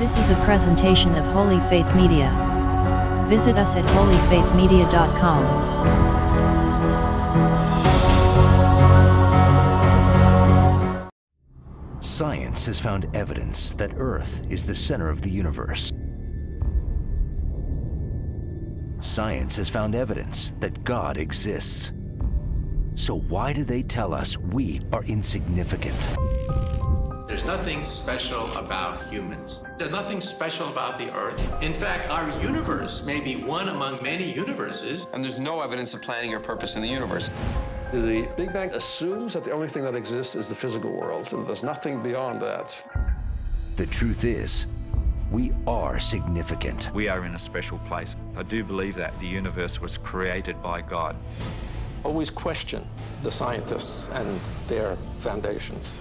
This is a presentation of Holy Faith Media. Visit us at holyfaithmedia.com. Science has found evidence that Earth is the center of the universe. Science has found evidence that God exists. So why do they tell us we are insignificant? There's nothing special about humans. There's nothing special about the Earth. In fact, our universe may be one among many universes. And there's no evidence of planning or purpose in the universe. The Big Bang assumes that the only thing that exists is the physical world, and there's nothing beyond that. The truth is, we are significant. We are in a special place. I do believe that the universe was created by God. Always question the scientists and their foundations.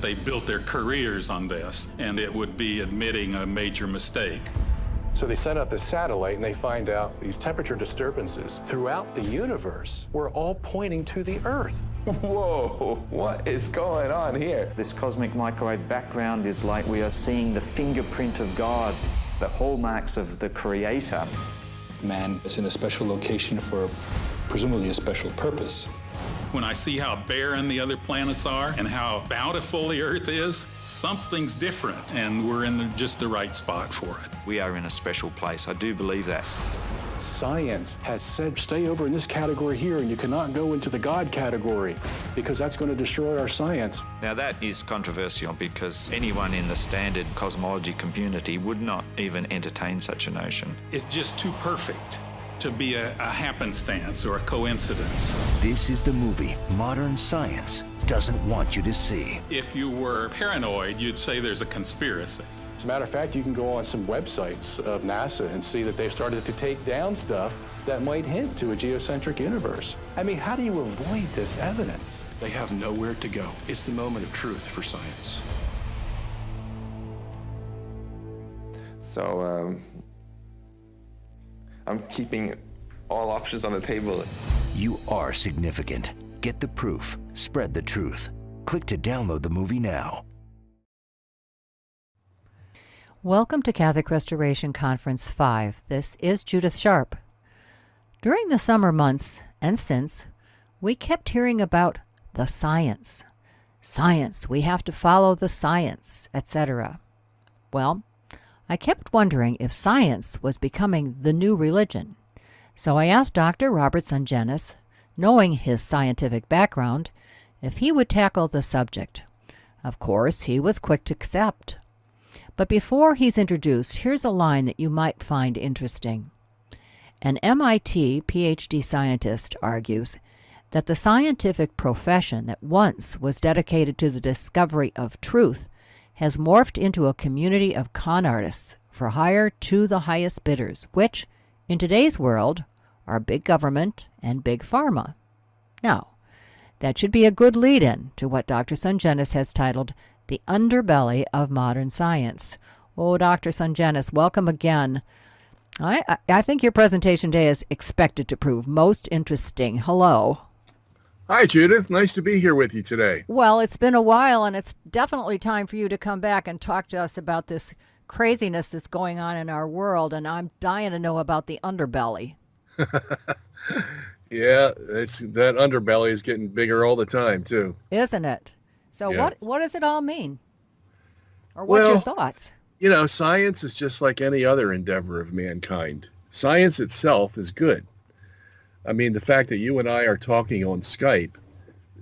They built their careers on this, and it would be admitting a major mistake. So they set up this satellite and they find out these temperature disturbances throughout the universe were all pointing to the Earth. Whoa, what is going on here? This cosmic microwave background is like we are seeing the fingerprint of God, the hallmarks of the Creator. Man is in a special location for presumably a special purpose. When I see how barren the other planets are and how bountiful the Earth is, something's different, and we're in just the right spot for it. We are in a special place. I do believe that. Science has said, stay over in this category here, and you cannot go into the God category, because that's going to destroy our science. Now that is controversial because anyone in the standard cosmology community would not even entertain such a notion. It's just too perfect to be a happenstance or a coincidence. This is the movie modern science doesn't want you to see. If you were paranoid, you'd say there's a conspiracy. As a matter of fact, you can go on some websites of NASA and see that they've started to take down stuff that might hint to a geocentric universe. I mean, how do you avoid this evidence? They have nowhere to go. It's the moment of truth for science. So, I'm keeping all options on the table. You are significant. Get the proof. Spread the truth. Click to download the movie now. Welcome to Catholic Restoration Conference 5. This is Judith Sharp. During the summer months and since, we kept hearing about the science. Science, we have to follow the science, etc. Well, I kept wondering if science was becoming the new religion. So I asked Dr. Robert Sungenis, knowing his scientific background, if he would tackle the subject. Of course, he was quick to accept. But before he's introduced, here's a line that you might find interesting. An MIT PhD scientist argues that the scientific profession that once was dedicated to the discovery of truth has morphed into a community of con artists for hire to the highest bidders, which, in today's world, are big government and big pharma. Now, that should be a good lead-in to what Dr. Sungenis has titled The Underbelly of Modern Science. Oh, Dr. Sungenis, welcome again. I think your presentation today is expected to prove most interesting. Hello. Hi, Judith. Nice to be here with you today. Well, it's been a while, and it's definitely time for you to come back and talk to us about this craziness that's going on in our world, and I'm dying to know about the underbelly. Yeah, that underbelly is getting bigger all the time, too. Isn't it? So yes. What does it all mean? Or what's your thoughts? You know, science is just like any other endeavor of mankind. Science itself is good. I mean, the fact that you and I are talking on Skype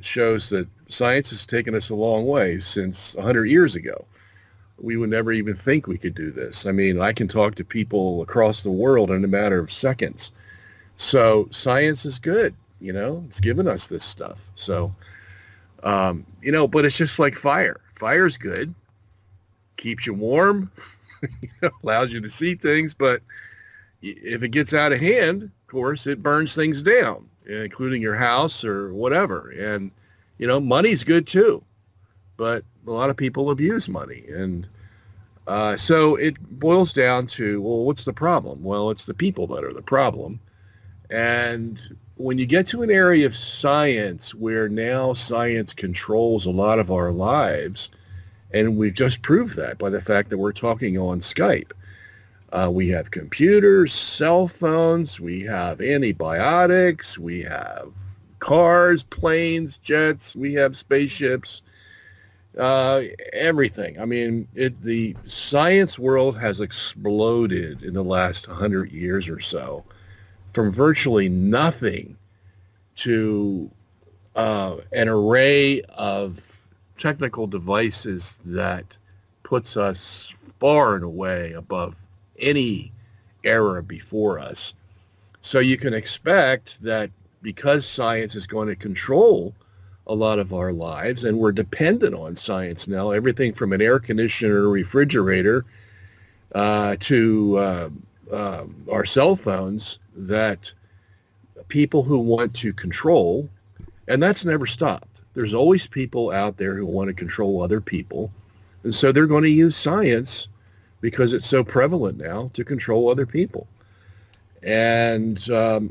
shows that science has taken us a long way since 100 years ago. We would never even think we could do this. I mean, I can talk to people across the world in a matter of seconds. So science is good, you know, it's given us this stuff. So, you know, but it's just like fire. Fire's good, keeps you warm, allows you to see things, but if it gets out of hand, of course, it burns things down, including your house or whatever. And, you know, money's good too, but a lot of people abuse money. And so it boils down to, well, what's the problem? Well, it's the people that are the problem. And when you get to an area of science where now science controls a lot of our lives, And we've just proved that by the fact that we're talking on Skype. We have computers, cell phones, we have antibiotics, we have cars, planes, jets, we have spaceships, everything. I mean, the science world has exploded in the last 100 years or so, from virtually nothing to an array of technical devices that puts us far and away above any era before us. So you can expect that because science is going to control a lot of our lives, and we're dependent on science now, everything from an air conditioner, refrigerator, to our cell phones, that people who want to control, and that's never stopped. There's always people out there who want to control other people. And so they're going to use science, because it's so prevalent now, to control other people. And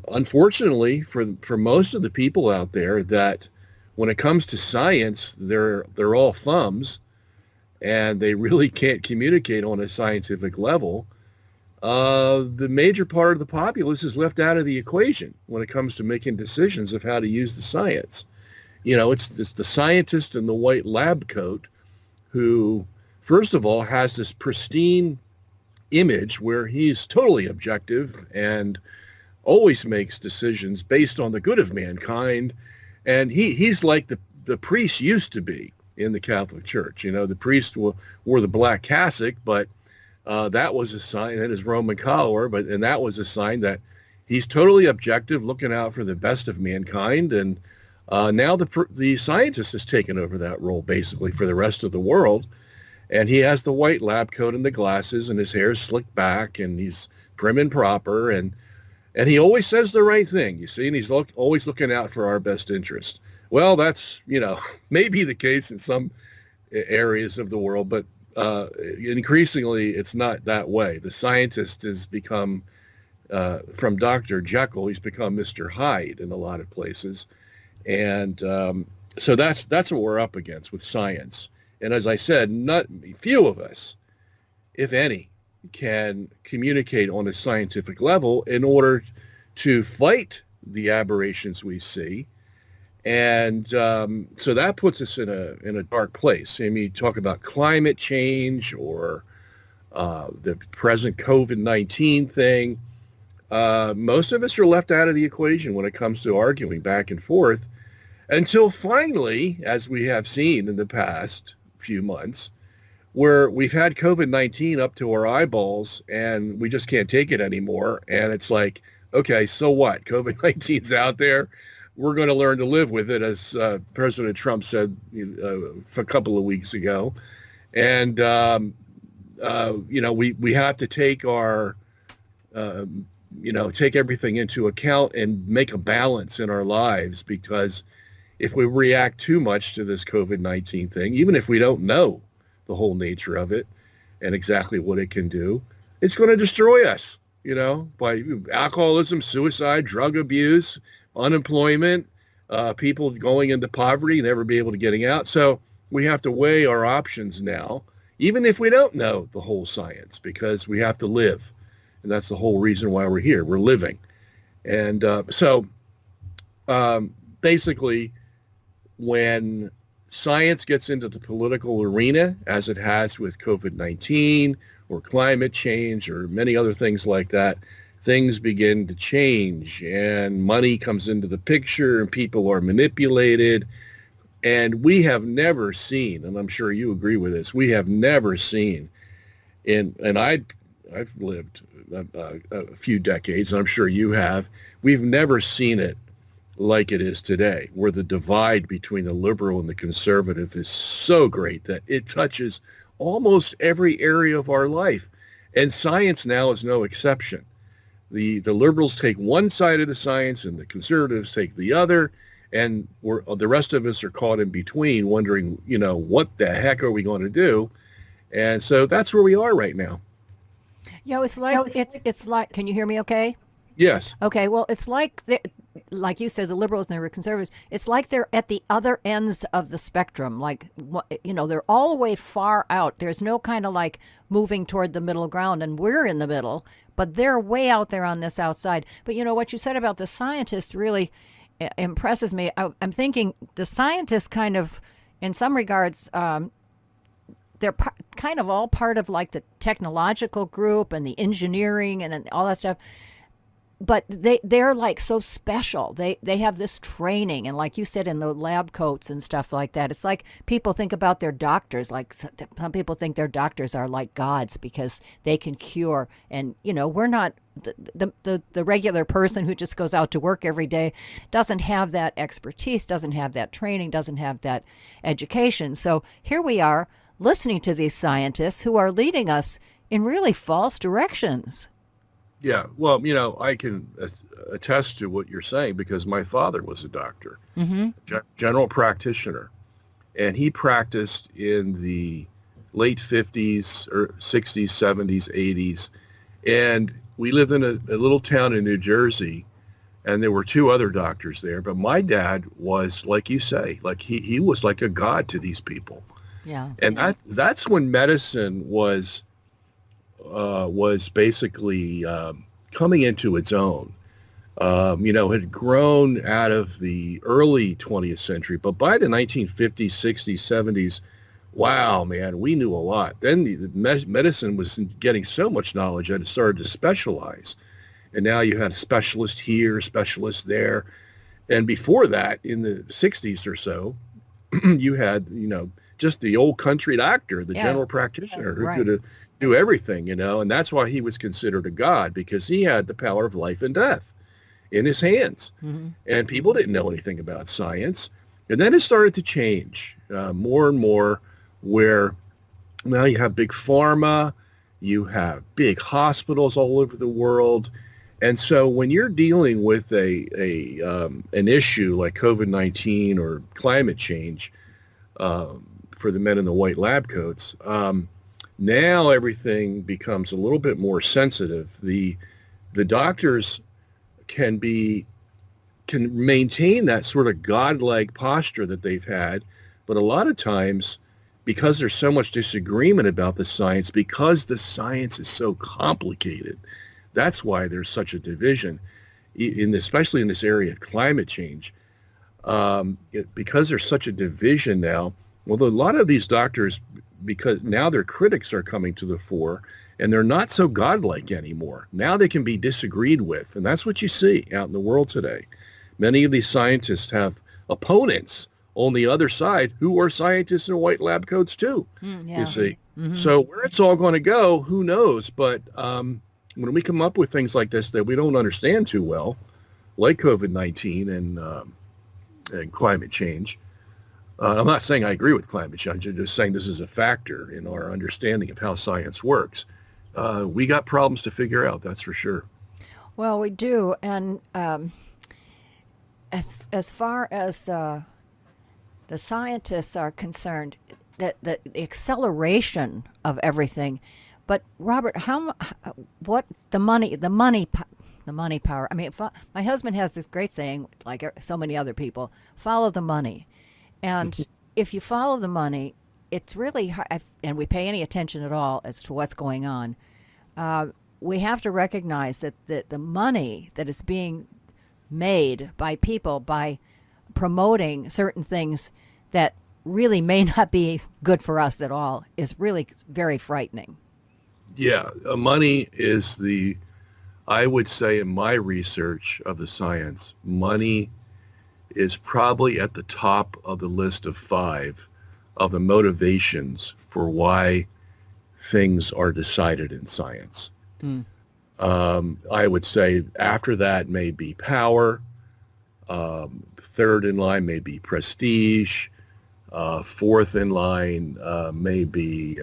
unfortunately, for most of the people out there, that when it comes to science, they're all thumbs, and they really can't communicate on a scientific level. The major part of the populace is left out of the equation when it comes to making decisions of how to use the science. You know, it's the scientist in the white lab coat who, first of all, has this pristine image where he's totally objective and always makes decisions based on the good of mankind. And he's like the priest used to be in the Catholic Church. You know, the priest wore the black cassock, but that was a sign, and his Roman collar, and that was a sign that he's totally objective, looking out for the best of mankind. And now the scientist has taken over that role, basically, for the rest of the world. And he has the white lab coat and the glasses, and his hair's slicked back, and he's prim and proper, and he always says the right thing, you see, and he's always looking out for our best interest. Well, that's, maybe the case in some areas of the world, but increasingly it's not that way. The scientist has become, from Dr. Jekyll, he's become Mr. Hyde in a lot of places. And so that's what we're up against with science. And as I said, few of us, if any, can communicate on a scientific level in order to fight the aberrations we see. And so that puts us in a dark place. I mean, talk about climate change or the present COVID-19 thing. Most of us are left out of the equation when it comes to arguing back and forth, until finally, as we have seen in the past few months, where we've had COVID-19 up to our eyeballs and we just can't take it anymore. And it's like, okay, so what? COVID-19's out there. We're going to learn to live with it, as President Trump said a couple of weeks ago. And, we have to take our, take everything into account and make a balance in our lives, because if we react too much to this COVID-19 thing, even if we don't know the whole nature of it and exactly what it can do, it's going to destroy us, by alcoholism, suicide, drug abuse, unemployment, people going into poverty, never be able to getting out. So we have to weigh our options now, even if we don't know the whole science, because we have to live. And that's the whole reason why we're here. We're living. And basically, when science gets into the political arena, as it has with COVID-19 or climate change or many other things like that, things begin to change, and money comes into the picture, and people are manipulated. And we have never seen, and I'm sure you agree with this, we have never seen, and I've lived a few decades, and I'm sure you have, we've never seen it like it is today, where the divide between the liberal and the conservative is so great that it touches almost every area of our life. And science now is no exception. The liberals take one side of the science and the conservatives take the other, and the rest of us are caught in between, wondering, what the heck are we going to do? And so that's where we are right now. It's like, can you hear me okay? Yes. Okay, well, it's like like you said, the liberals and the conservatives, it's like they're at the other ends of the spectrum. Like, they're all the way far out. There's no kind of like moving toward the middle ground, and we're in the middle, but they're way out there on this outside. But what you said about the scientists really impresses me. I'm thinking the scientists kind of, in some regards, they're kind of all part of like the technological group and the engineering and all that stuff. But they're like so special. They have this training, and like you said, in the lab coats and stuff like that. It's like people think about their doctors, like some people think their doctors are like gods because they can cure. And we're not the regular person who just goes out to work every day doesn't have that expertise, doesn't have that training, doesn't have that education. So here we are listening to these scientists who are leading us in really false directions. Yeah, well, I can attest to what you're saying because my father was a doctor, general practitioner, and he practiced in the late 50s or 60s, 70s, 80s, and we lived in a little town in New Jersey, and there were two other doctors there, but my dad was, like you say, like he was like a god to these people. Yeah. And that's when medicine was basically coming into its own. Had grown out of the early 20th century, but by the 1950s, 60s, 70s, wow, man, we knew a lot. Then the medicine was getting so much knowledge that it started to specialize. And now you had a specialist here, a specialist there. And before that, in the 60s or so, you had, just the old country doctor, the general practitioner who could do everything, and that's why he was considered a god, because he had the power of life and death in his hands. And people didn't know anything about science. And then it started to change more and more, where now you have big pharma, you have big hospitals all over the world. And so when you're dealing with an issue like COVID-19 or climate change, for the men in the white lab coats, now everything becomes a little bit more sensitive. The doctors can maintain that sort of godlike posture that they've had, but a lot of times, because there's so much disagreement about the science, because the science is so complicated, that's why there's such a division, especially in this area of climate change. Because there's such a division now, well, a lot of these doctors, because now their critics are coming to the fore, and they're not so godlike anymore. Now they can be disagreed with, and that's what you see out in the world today. Many of these scientists have opponents on the other side who are scientists in white lab coats too, you see. So where it's all going to go, who knows? But when we come up with things like this that we don't understand too well, like COVID-19 and climate change, I'm not saying I agree with climate change. I'm just saying this is a factor in our understanding of how science works. We got problems to figure out, that's for sure. Well, we do. And as far as the scientists are concerned, that the acceleration of everything. But Robert, what the money power? I mean, my husband has this great saying, like so many other people: follow the money. And if you follow the money, it's really hard, and we pay any attention at all as to what's going on. We have to recognize that the money that is being made by people by promoting certain things that really may not be good for us at all is really very frightening. Yeah, money is I would say in my research of the science, money is probably at the top of the list of 5 of the motivations for why things are decided in science. I would say after that may be power, third in line may be prestige, fourth in line may be,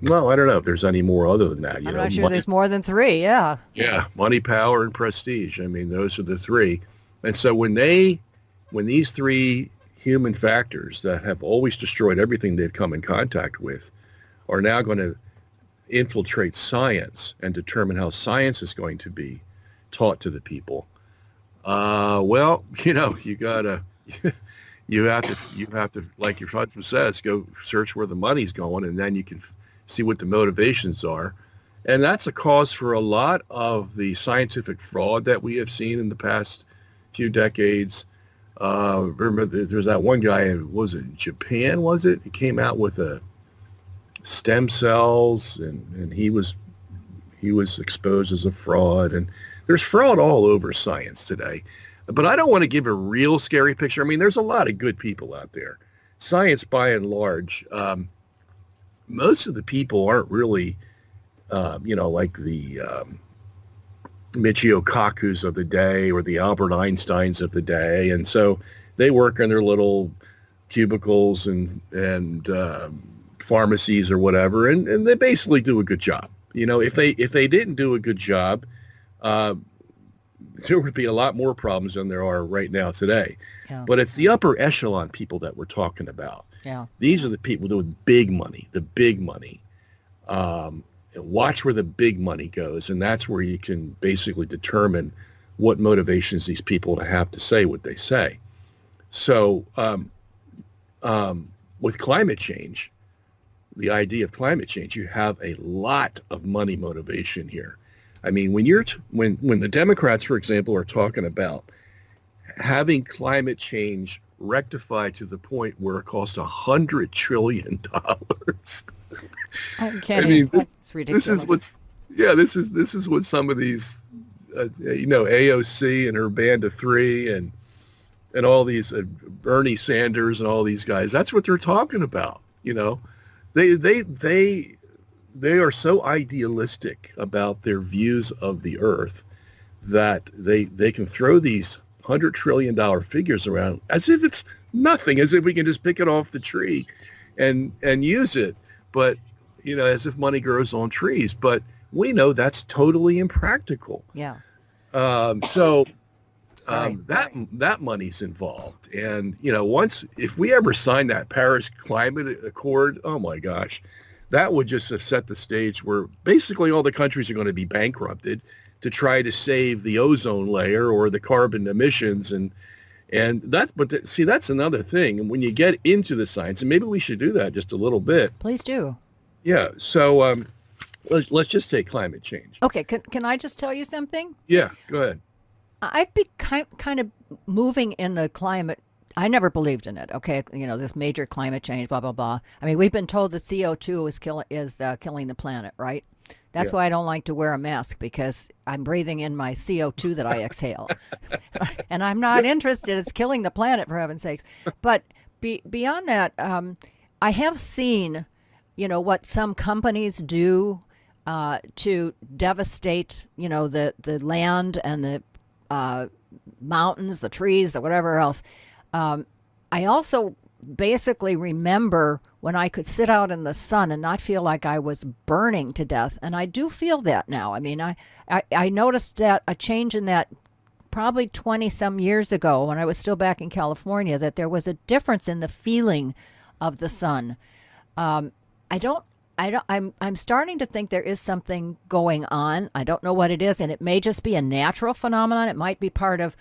well, I don't know if there's any more other than that. I'm not sure there's more than 3, yeah. Yeah, money, power, and prestige. I mean, those are the 3. And so when these 3 human factors that have always destroyed everything they've come in contact with are now going to infiltrate science and determine how science is going to be taught to the people, Well, you know, you gotta, you have to, like your husband says, go search where the money's going, and then you can see what the motivations are. And that's a cause for a lot of the scientific fraud that we have seen in the past few decades. Remember, there's that one guy, was it Japan, was it? He came out with a stem cells, and he was exposed as a fraud. And there's fraud all over science today. But I don't want to give a real scary picture. I mean, there's a lot of good people out there. Science, by and large, most of the people aren't really, like the Michio Kakus of the day or the Albert Einsteins of the day. And so they work in their little cubicles and pharmacies or whatever, and they basically do a good job. You know, if they didn't do a good job, there would be a lot more problems than there are right now today. Yeah. But it's the upper echelon people that we're talking about. Yeah. These are the people with big money, the big money. Watch where the big money goes, and that's where you can basically determine what motivations these people have to say what they say. So with climate change, the idea of climate change, you have a lot of money motivation here. I mean, when when the Democrats, for example, are talking about having climate change rectified to the point where it costs $100 trillion. I mean, that's ridiculous. This is what some of these, AOC and her band of three and all these Bernie Sanders and all these guys. That's what they're talking about. You know, they are so idealistic about their views of the earth that they can throw these $100 trillion figures around as if it's nothing, as if we can just pick it off the tree and use it. But, as if money grows on trees. But we know that's totally impractical. Yeah. That money's involved. And, if we ever sign that Paris Climate Accord, oh my gosh, that would just have set the stage where basically all the countries are going to be bankrupted to try to save the ozone layer or the carbon emissions. That's another thing. And when you get into the science, and maybe we should do that just a little bit. Please do. Yeah. So let's just take climate change. Okay. Can I just tell you something? Yeah, go ahead. I've been kind of moving in the climate. I never believed in it. Okay. This major climate change, blah, blah, blah. I mean, we've been told that CO2 is killing the planet, right? That's why I don't like to wear a mask, because I'm breathing in my CO2 that I exhale. And I'm not interested. It's killing the planet, for heaven's sakes. But beyond that, I have seen, what some companies do to devastate, the land and the mountains, the trees, the whatever else. I also basically remember when I could sit out in the sun and not feel like I was burning to death. And I do feel that now. I mean, I noticed that a change in that probably 20 some years ago when I was still back in California, that there was a difference in the feeling of the sun. I'm starting to think there is something going on. I don't know what it is, and it may just be a natural phenomenon. It might be part of,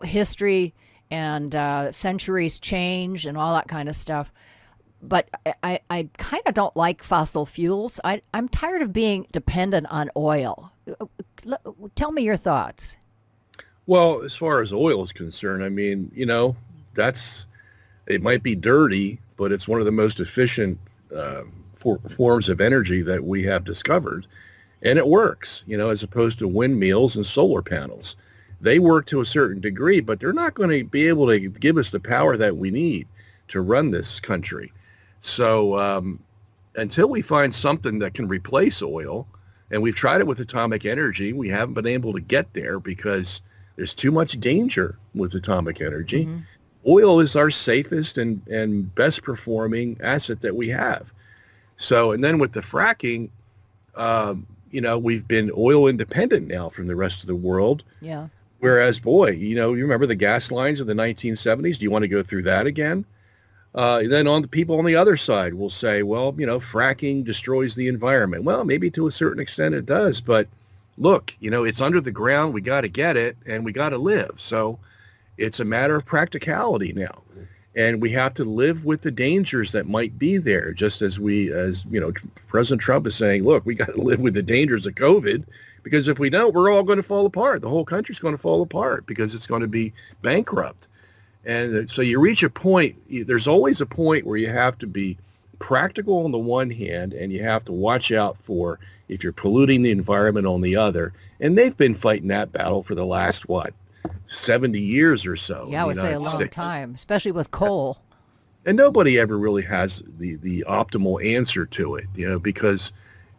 history and centuries change and all that kind of stuff. But I kind of don't like fossil fuels. I'm tired of being dependent on oil. Tell me your thoughts. Well, as far as oil is concerned, I mean, it might be dirty, but it's one of the most efficient forms of energy that we have discovered. And it works, as opposed to windmills and solar panels. They work to a certain degree, but they're not going to be able to give us the power that we need to run this country. So until we find something that can replace oil, and we've tried it with atomic energy, we haven't been able to get there because there's too much danger with atomic energy. Mm-hmm. Oil is our safest and best performing asset that we have. So, and then with the fracking, we've been oil independent now from the rest of the world. Yeah. Whereas, boy, you remember the gas lines of the 1970s? Do you want to go through that again? Then on the people on the other side will say, well, fracking destroys the environment. Well, maybe to a certain extent it does, but look, it's under the ground. We got to get it, and we got to live. So it's a matter of practicality now. And we have to live with the dangers that might be there, just as President Trump is saying, look, we got to live with the dangers of COVID, because if we don't, we're all going to fall apart. The whole country's going to fall apart because it's going to be bankrupt. And so you reach a point, there's always a point where you have to be practical on the one hand, and you have to watch out for if you're polluting the environment on the other. And they've been fighting that battle for the last, 70 years or so. Yeah, I would say a long time, especially with coal. And nobody ever really has the optimal answer to it, because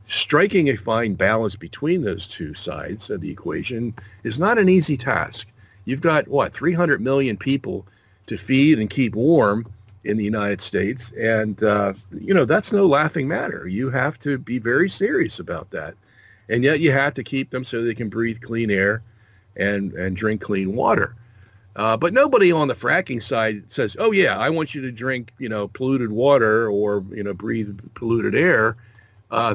striking a fine balance between those two sides of the equation is not an easy task. You've got, 300 million people to feed and keep warm in the United States. And, that's no laughing matter. You have to be very serious about that. And yet you have to keep them so they can breathe clean air and drink clean water. But nobody on the fracking side says, oh, yeah, I want you to drink, polluted water or, breathe polluted air.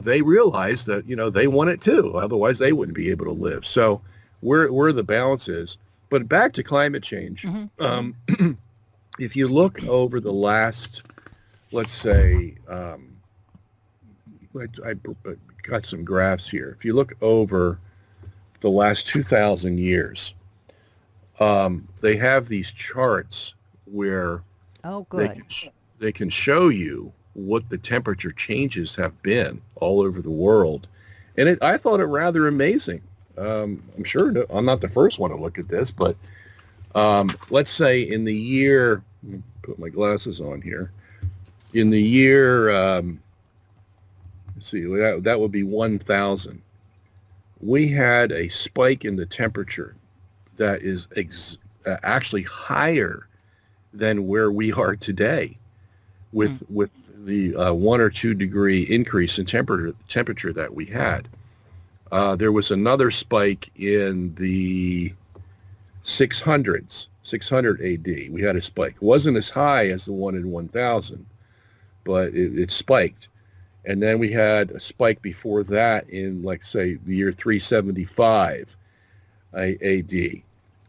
They realize that, they want it too. Otherwise, they wouldn't be able to live. So where the balance is. But back to climate change. Mm-hmm. If you look over the last, let's say, I got some graphs here. If you look over the last 2,000 years, they have these charts where they can show you what the temperature changes have been all over the world. And I thought it rather amazing. I'm sure I'm not the first one to look at this, but let's say in the year, let me put my glasses on here, in the year, let's see, that would be 1,000. We had a spike in the temperature that is actually higher than where we are today, with the 1 or 2 degree increase in temperature that we had. There was another spike in the 600 AD. We had a spike. It wasn't as high as the one in 1000, but it spiked. And then we had a spike before that in, like, say, the year 375 AD.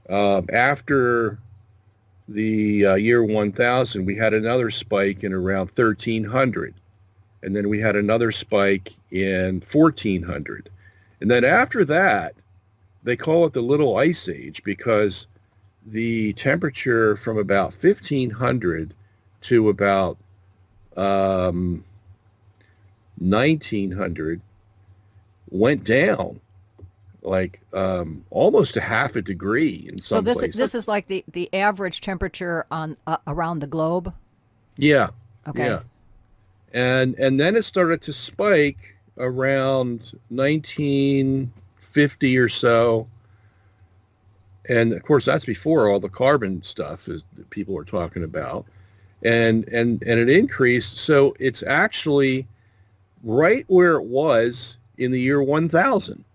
After the year 1000, we had another spike in around 1300. And then we had another spike in 1400. And then after that, they call it the Little Ice Age because the temperature from about 1500 to about 1900 went down like almost a half a degree in some places. So this is like the average temperature on around the globe? Yeah. Okay. Yeah. And then it started to spike around 1950 or so. And of course, that's before all the carbon stuff that people are talking about. And it increased. So it's actually right where it was in the year 1000.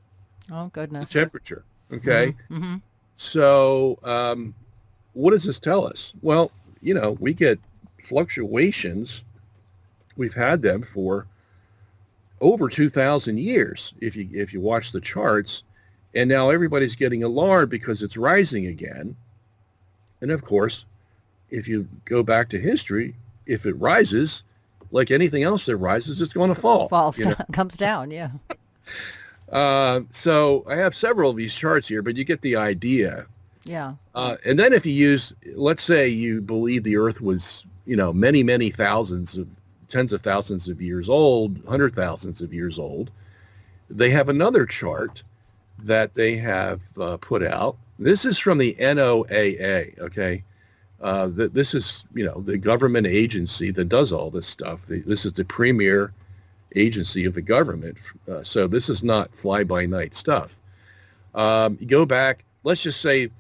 Oh, goodness. The temperature. Okay. Mm-hmm. So what does this tell us? Well, we get fluctuations. We've had them for over 2,000 years, if you watch the charts, and now everybody's getting alarmed because it's rising again. And of course, if you go back to history, if it rises, like anything else that rises, it's going to fall. Comes down, yeah. So I have several of these charts here, but you get the idea. Yeah. And then if you use, let's say you believe the Earth was, many, many tens of thousands of years old, 100,000s of years old, they have another chart that they have put out. This is from the NOAA, okay? This is, the government agency that does all this stuff. This is the premier agency of the government. So this is not fly-by-night stuff. You go back, let's just say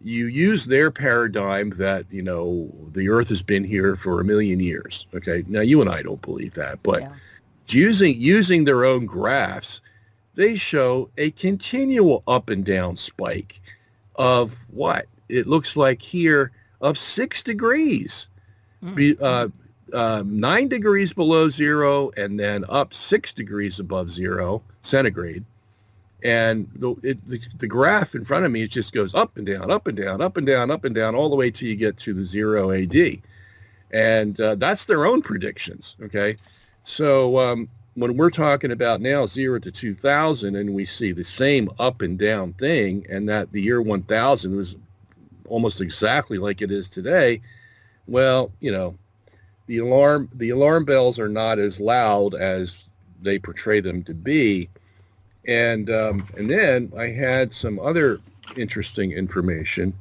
you use their paradigm that, the Earth has been here for 1 million years. Okay. Now, you and I don't believe that, but using their own graphs, they show a continual up and down spike of what? It looks like here of 6 degrees, 9 degrees below zero, and then up 6 degrees above zero centigrade. And the graph in front of me, it just goes up and down, up and down, up and down, up and down, all the way till you get to the 0 AD. And that's their own predictions, okay? So when we're talking about now 0 to 2000, and we see the same up and down thing, and that the year 1000 was almost exactly like it is today, well, you know, the alarm bells are not as loud as they portray them to be. And then I had some other interesting information.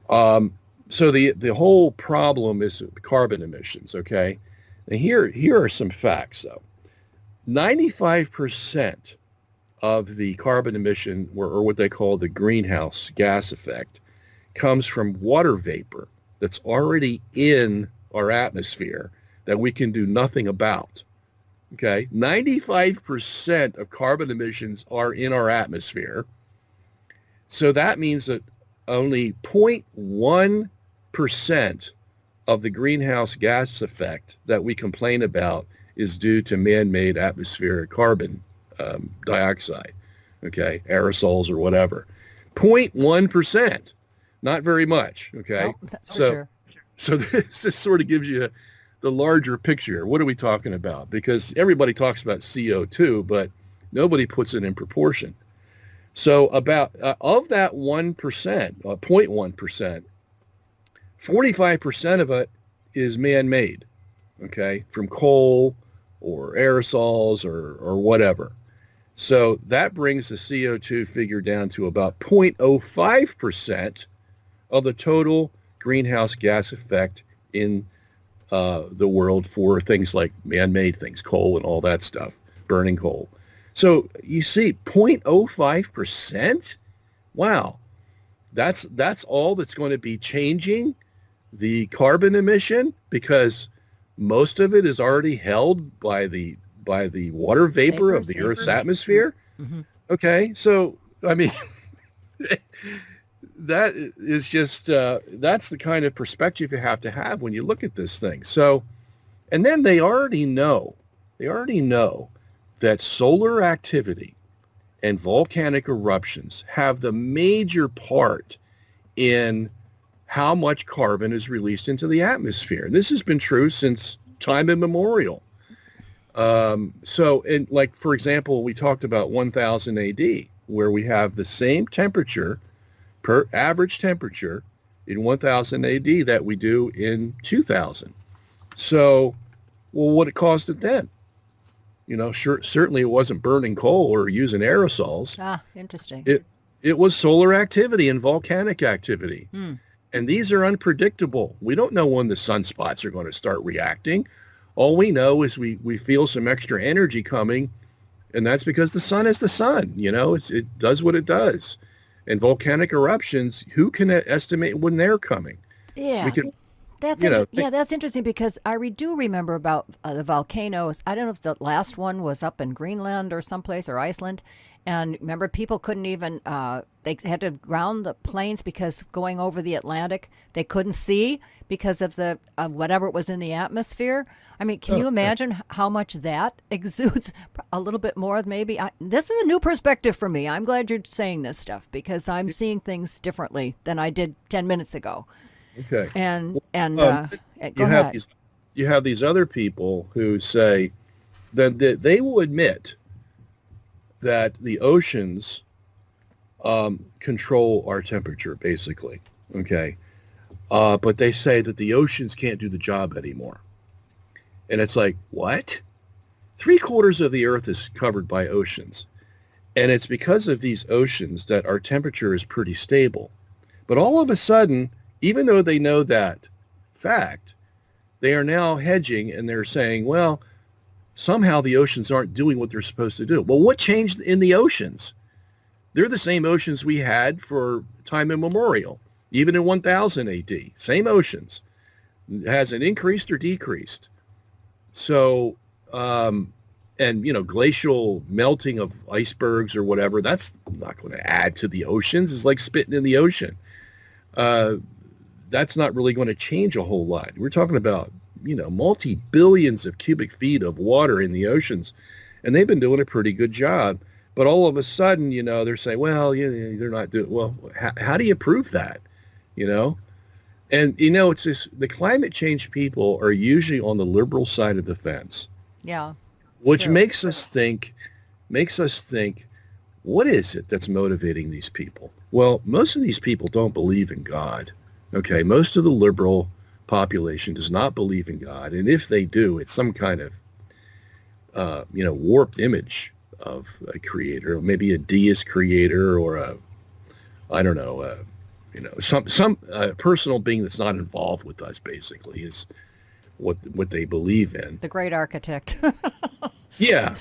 So the whole problem is carbon emissions, okay? And here are some facts, though. 95% of the carbon emission, or what they call the greenhouse gas effect, comes from water vapor that's already in our atmosphere that we can do nothing about. Okay, 95% of carbon emissions are in our atmosphere. So that means that only 0.1% of the greenhouse gas effect that we complain about is due to man-made atmospheric carbon dioxide, okay, aerosols or whatever. 0.1%, not very much, okay? No, that's for sure. So this sort of gives you the larger picture. What are we talking about? Because everybody talks about CO2, but nobody puts it in proportion. So about of that 1%, 0.1%, 45% of it is man-made, okay, from coal or aerosols or whatever. So that brings the CO2 figure down to about 0.05% of the total greenhouse gas effect in the world for things like man-made things, coal and all that stuff, burning coal. So you see, 0.05%? Wow. That's all that's going to be changing the carbon emission, because most of it is already held by the water vapor of the Earth's atmosphere. Mm-hmm. Okay, so I mean, that is just that's the kind of perspective you have to have when you look at this thing. So, and then they already know that solar activity and volcanic eruptions have the major part in how much carbon is released into the atmosphere. This has been true since time immemorial. So, like, for example, we talked about 1000 AD, where we have the same temperature, per average temperature, in 1000 AD that we do in 2000. So, well, what it caused it then? You know, certainly it wasn't burning coal or using aerosols. Ah, interesting. It was solar activity and volcanic activity. And these are unpredictable. We don't know when the sunspots are going to start reacting. All we know is we feel some extra energy coming, and that's because the sun is the sun. You know, it does what it does. And volcanic eruptions, who can estimate when they're coming? Yeah. That's interesting, because I do remember about the volcanoes. I don't know if the last one was up in Greenland or someplace, or Iceland. And remember, people couldn't even, they had to ground the planes because going over the Atlantic, they couldn't see because of the whatever was in the atmosphere. I mean, can you imagine how much that exudes? A little bit more, maybe. This is a new perspective for me. I'm glad you're saying this stuff, because I'm seeing things differently than I did 10 minutes ago. Okay. And go ahead. You have these other people who say that they will admit that the oceans control our temperature, basically. Okay. But they say that the oceans can't do the job anymore. And it's like, what? 3/4 of the Earth is covered by oceans. And it's because of these oceans that our temperature is pretty stable. But all of a sudden, even though they know that fact, they are now hedging, and they're saying, well, somehow the oceans aren't doing what they're supposed to do. Well, what changed in the oceans? They're the same oceans we had for time immemorial, even in 1000 AD. Same oceans. Has it increased or decreased? So, and, you know, glacial melting of icebergs or whatever, that's not going to add to the oceans. It's like spitting in the ocean. That's not really going to change a whole lot. We're talking about, you know, multi-billions of cubic feet of water in the oceans, and they've been doing a pretty good job. But all of a sudden, they're saying, well, they're not doing well. How do you prove that? And it's just, the climate change people are usually on the liberal side of the fence. Yeah. Which makes us think, what is it that's motivating these people? Well, most of these people don't believe in God. Okay, most of the liberal population does not believe in God, and if they do, it's some kind of warped image of a creator, maybe a deist creator, or some personal being that's not involved with us. Basically, is what they believe in. The great architect. Yeah.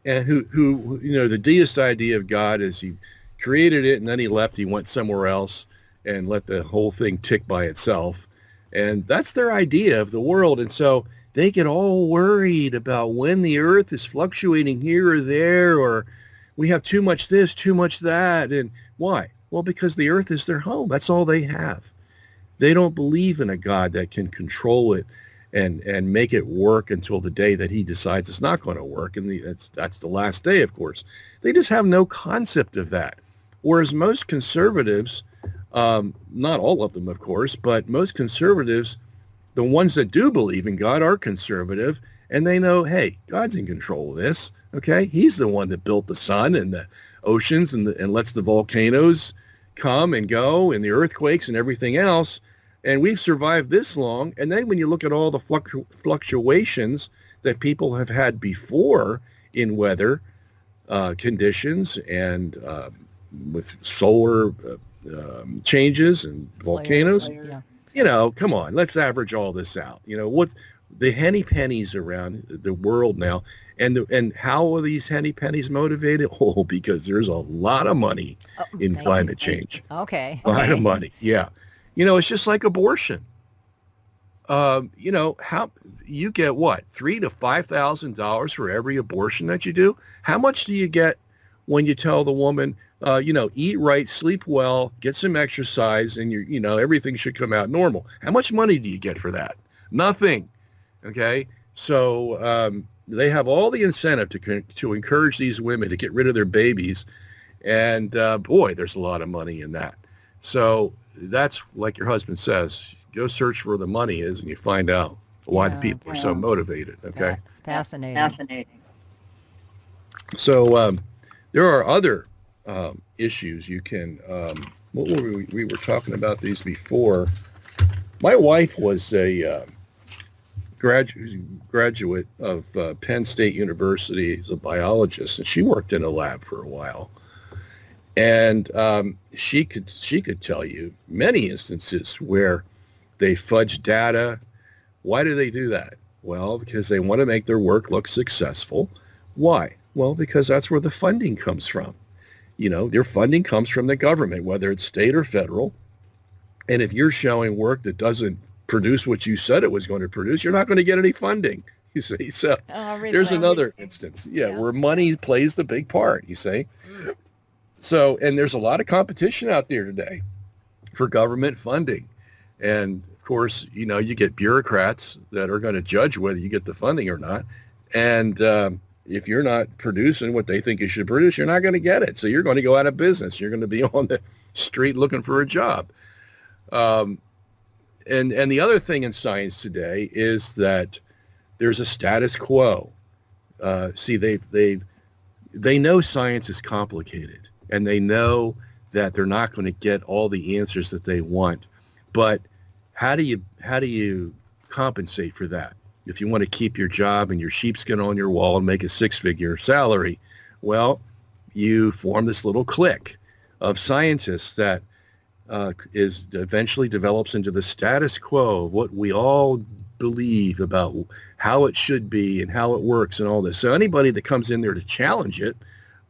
And who the deist idea of God is he created it and then he left, he went somewhere else and let the whole thing tick by itself. And that's their idea of the world. And so they get all worried about when the earth is fluctuating here or there, or we have too much this, too much that. And why? Well, because the earth is their home. That's all they have. They don't believe in a God that can control it and make it work until the day that he decides it's not going to work. And that's the last day, of course. They just have no concept of that. Whereas most conservatives, not all of them, of course, but most conservatives, the ones that do believe in God are conservative, and they know, hey, God's in control of this, okay? He's the one that built the sun and the oceans and lets the volcanoes come and go and the earthquakes and everything else. And we've survived this long. And then when you look at all the fluctuations that people have had before in weather conditions and with solar changes and volcanoes, come on, let's average all this out. What's the henny pennies around the world now? And how are these henny pennies motivated? Oh, because there's a lot of money in climate change. Okay. A lot of money. Yeah. It's just like abortion. How you get what, $3,000 to $5,000 for every abortion that you do? How much do you get when you tell the woman, eat right, sleep well, get some exercise, and everything should come out normal? How much money do you get for that? Nothing. Okay, so they have all the incentive to encourage these women to get rid of their babies, and boy, there's a lot of money in that. So that's like your husband says, go search where the money is and you find out why the people are so motivated. Okay. Fascinating. So there are other issues you can, what were we were talking about these before. My wife was a graduate of Penn State University as a biologist, and she worked in a lab for a while. And she could tell you many instances where they fudge data. Why do they do that? Well, because they want to make their work look successful. Why? Well, because that's where the funding comes from. Their funding comes from the government, whether it's state or federal. And if you're showing work that doesn't produce what you said it was going to produce, you're not going to get any funding, you see. So there's another instance, where money plays the big part, you see. So, and there's a lot of competition out there today for government funding. And of course, you get bureaucrats that are going to judge whether you get the funding or not. And if you're not producing what they think you should produce, you're not going to get it. So you're going to go out of business. You're going to be on the street looking for a job. And the other thing in science today is that there's a status quo. See, they know science is complicated. And they know that they're not going to get all the answers that they want. But how do you compensate for that? If you want to keep your job and your sheepskin on your wall and make a six-figure salary, well, you form this little clique of scientists that eventually develops into the status quo of what we all believe about how it should be and how it works and all this. So anybody that comes in there to challenge it,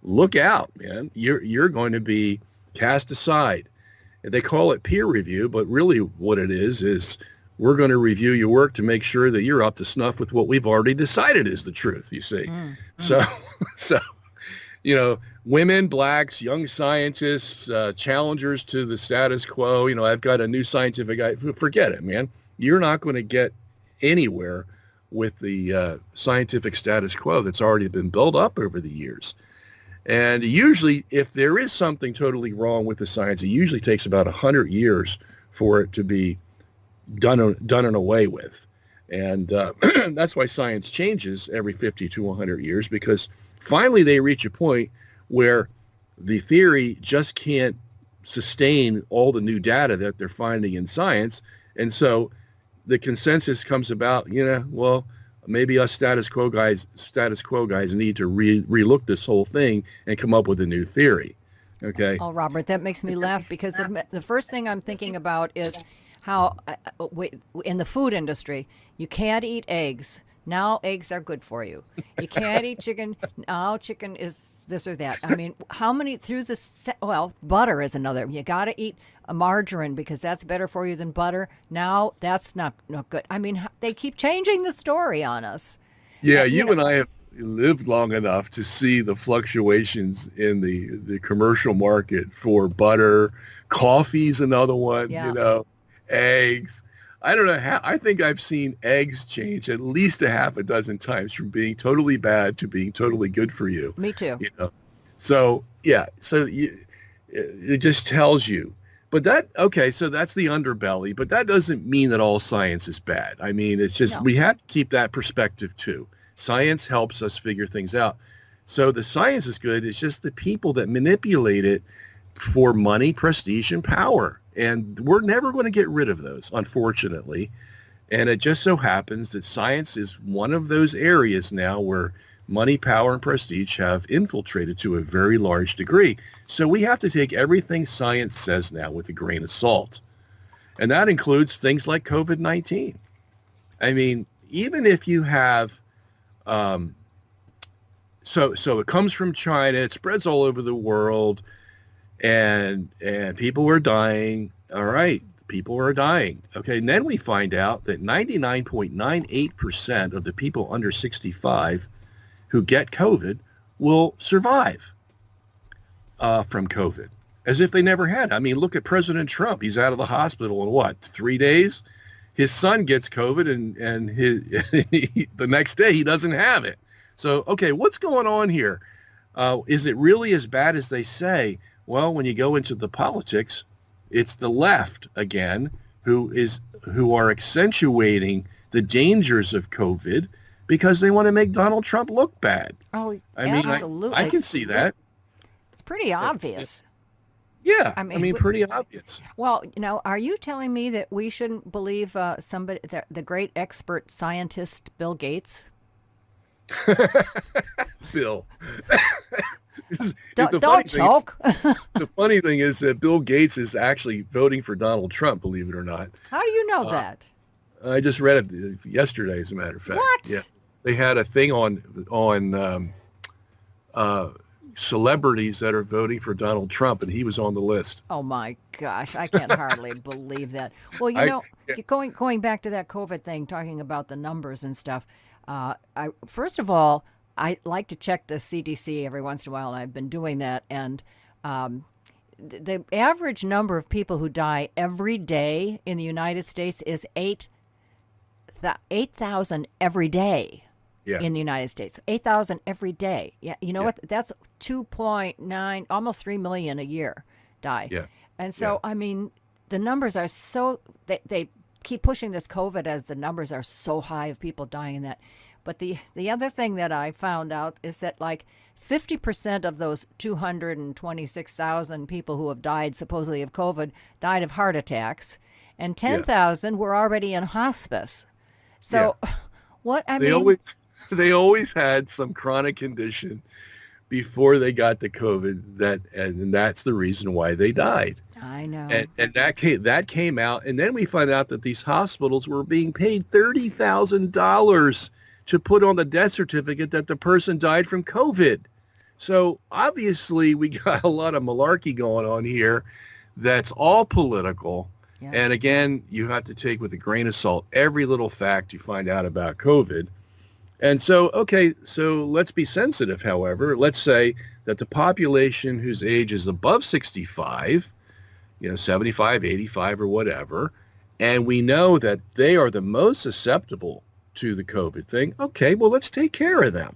look out, man. You're going to be cast aside. They call it peer review, but really what it is we're going to review your work to make sure that you're up to snuff with what we've already decided is the truth, you see. So, women, blacks, young scientists, challengers to the status quo. I've got a new scientific guy. Forget it, man. You're not going to get anywhere with the scientific status quo that's already been built up over the years. And usually, if there is something totally wrong with the science, it usually takes about 100 years for it to be done and away with. And that's why science changes every 50 to 100 years, because finally they reach a point where the theory just can't sustain all the new data that they're finding in science. And so the consensus comes about, well, maybe us status quo guys need to relook this whole thing and come up with a new theory. Okay. Oh, Robert, that makes me laugh, because the first thing I'm thinking about is how in the food industry, you can't eat eggs. Now eggs are good for you. You can't eat chicken. Now chicken is this or that. I mean, how many butter is another. You got to eat a margarine because that's better for you than butter. Now that's not good. I mean, they keep changing the story on us. Yeah, you and I have lived long enough to see the fluctuations in the commercial market for butter. Coffee's another one, eggs. I don't know how. I think I've seen eggs change at least a half a dozen times from being totally bad to being totally good for you. Me too. So yeah. So it just tells you. But so that's the underbelly. But that doesn't mean that all science is bad. I mean, it's just we have to keep that perspective too. Science helps us figure things out. So the science is good. It's just the people that manipulate it for money, prestige, and power. And we're never going to get rid of those, unfortunately. And it just so happens that science is one of those areas now where money, power, and prestige have infiltrated to a very large degree. So we have to take everything science says now with a grain of salt. And that includes things like COVID-19. I mean, even if you have, so it comes from China, it spreads all over the world, and people are dying. All right, people are dying. Okay, and then we find out that 99.98% of the people under 65 who get COVID will survive from COVID, as if they never had. I mean, look at President Trump. He's out of the hospital in 3 days? His son gets COVID, and the next day he doesn't have it. So, okay, what's going on here? Is it really as bad as they say? Well, when you go into the politics, it's the left again who are accentuating the dangers of COVID because they want to make Donald Trump look bad. Oh, absolutely. I can see that. It's pretty obvious. Yeah, I mean pretty obvious. Well, are you telling me that we shouldn't believe the great expert scientist Bill Gates? Bill. Don't choke. The funny thing is that Bill Gates is actually voting for Donald Trump, believe it or not. How do you know that? I just read it yesterday, as a matter of fact. What? Yeah, they had a thing on celebrities that are voting for Donald Trump, and he was on the list. Oh my gosh, I can hardly believe that. Well, going back to that COVID thing, talking about the numbers and stuff. First of all, I like to check the CDC every once in a while, and I've been doing that. And the average number of people who die every day in the United States is 8,000 every day in the United States. 8,000 every day. Yeah, what? That's 2.9, almost 3 million a year die. Yeah. And so, I mean, the numbers are so, they keep pushing this COVID as the numbers are so high of people dying in that. But the other thing that I found out is that like 50% of those 226,000 people who have died supposedly of COVID died of heart attacks, and 10,000 were already in hospice. So they always had some chronic condition before they got the COVID, and that's the reason why they died. I know. And that came out, and then we find out that these hospitals were being paid $30,000 to put on the death certificate that the person died from COVID. So obviously we got a lot of malarkey going on here that's all political. Yeah. And again, you have to take with a grain of salt every little fact you find out about COVID. And so, so let's be sensitive, however. Let's say that the population whose age is above 65, 75, 85 or whatever, and we know that they are the most susceptible to the COVID thing. Okay, well, let's take care of them.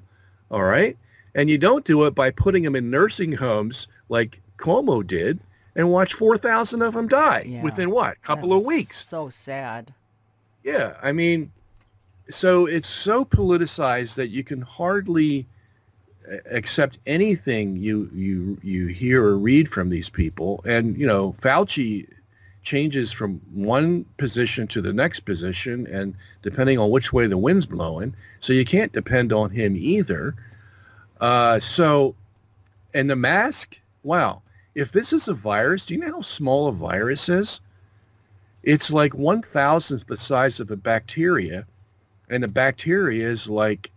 All right. And you don't do it by putting them in nursing homes like Cuomo did and watch 4,000 of them die within what? Couple of weeks. So sad. Yeah. I mean, so it's so politicized that you can hardly accept anything you hear or read from these people. And, you know, Fauci changes from one position to the next position, and depending on which way the wind's blowing. So you can't depend on him either. And the mask, wow. If this is a virus, do you know how small a virus is? It's like 1,000th the size of a bacteria. And the bacteria is like,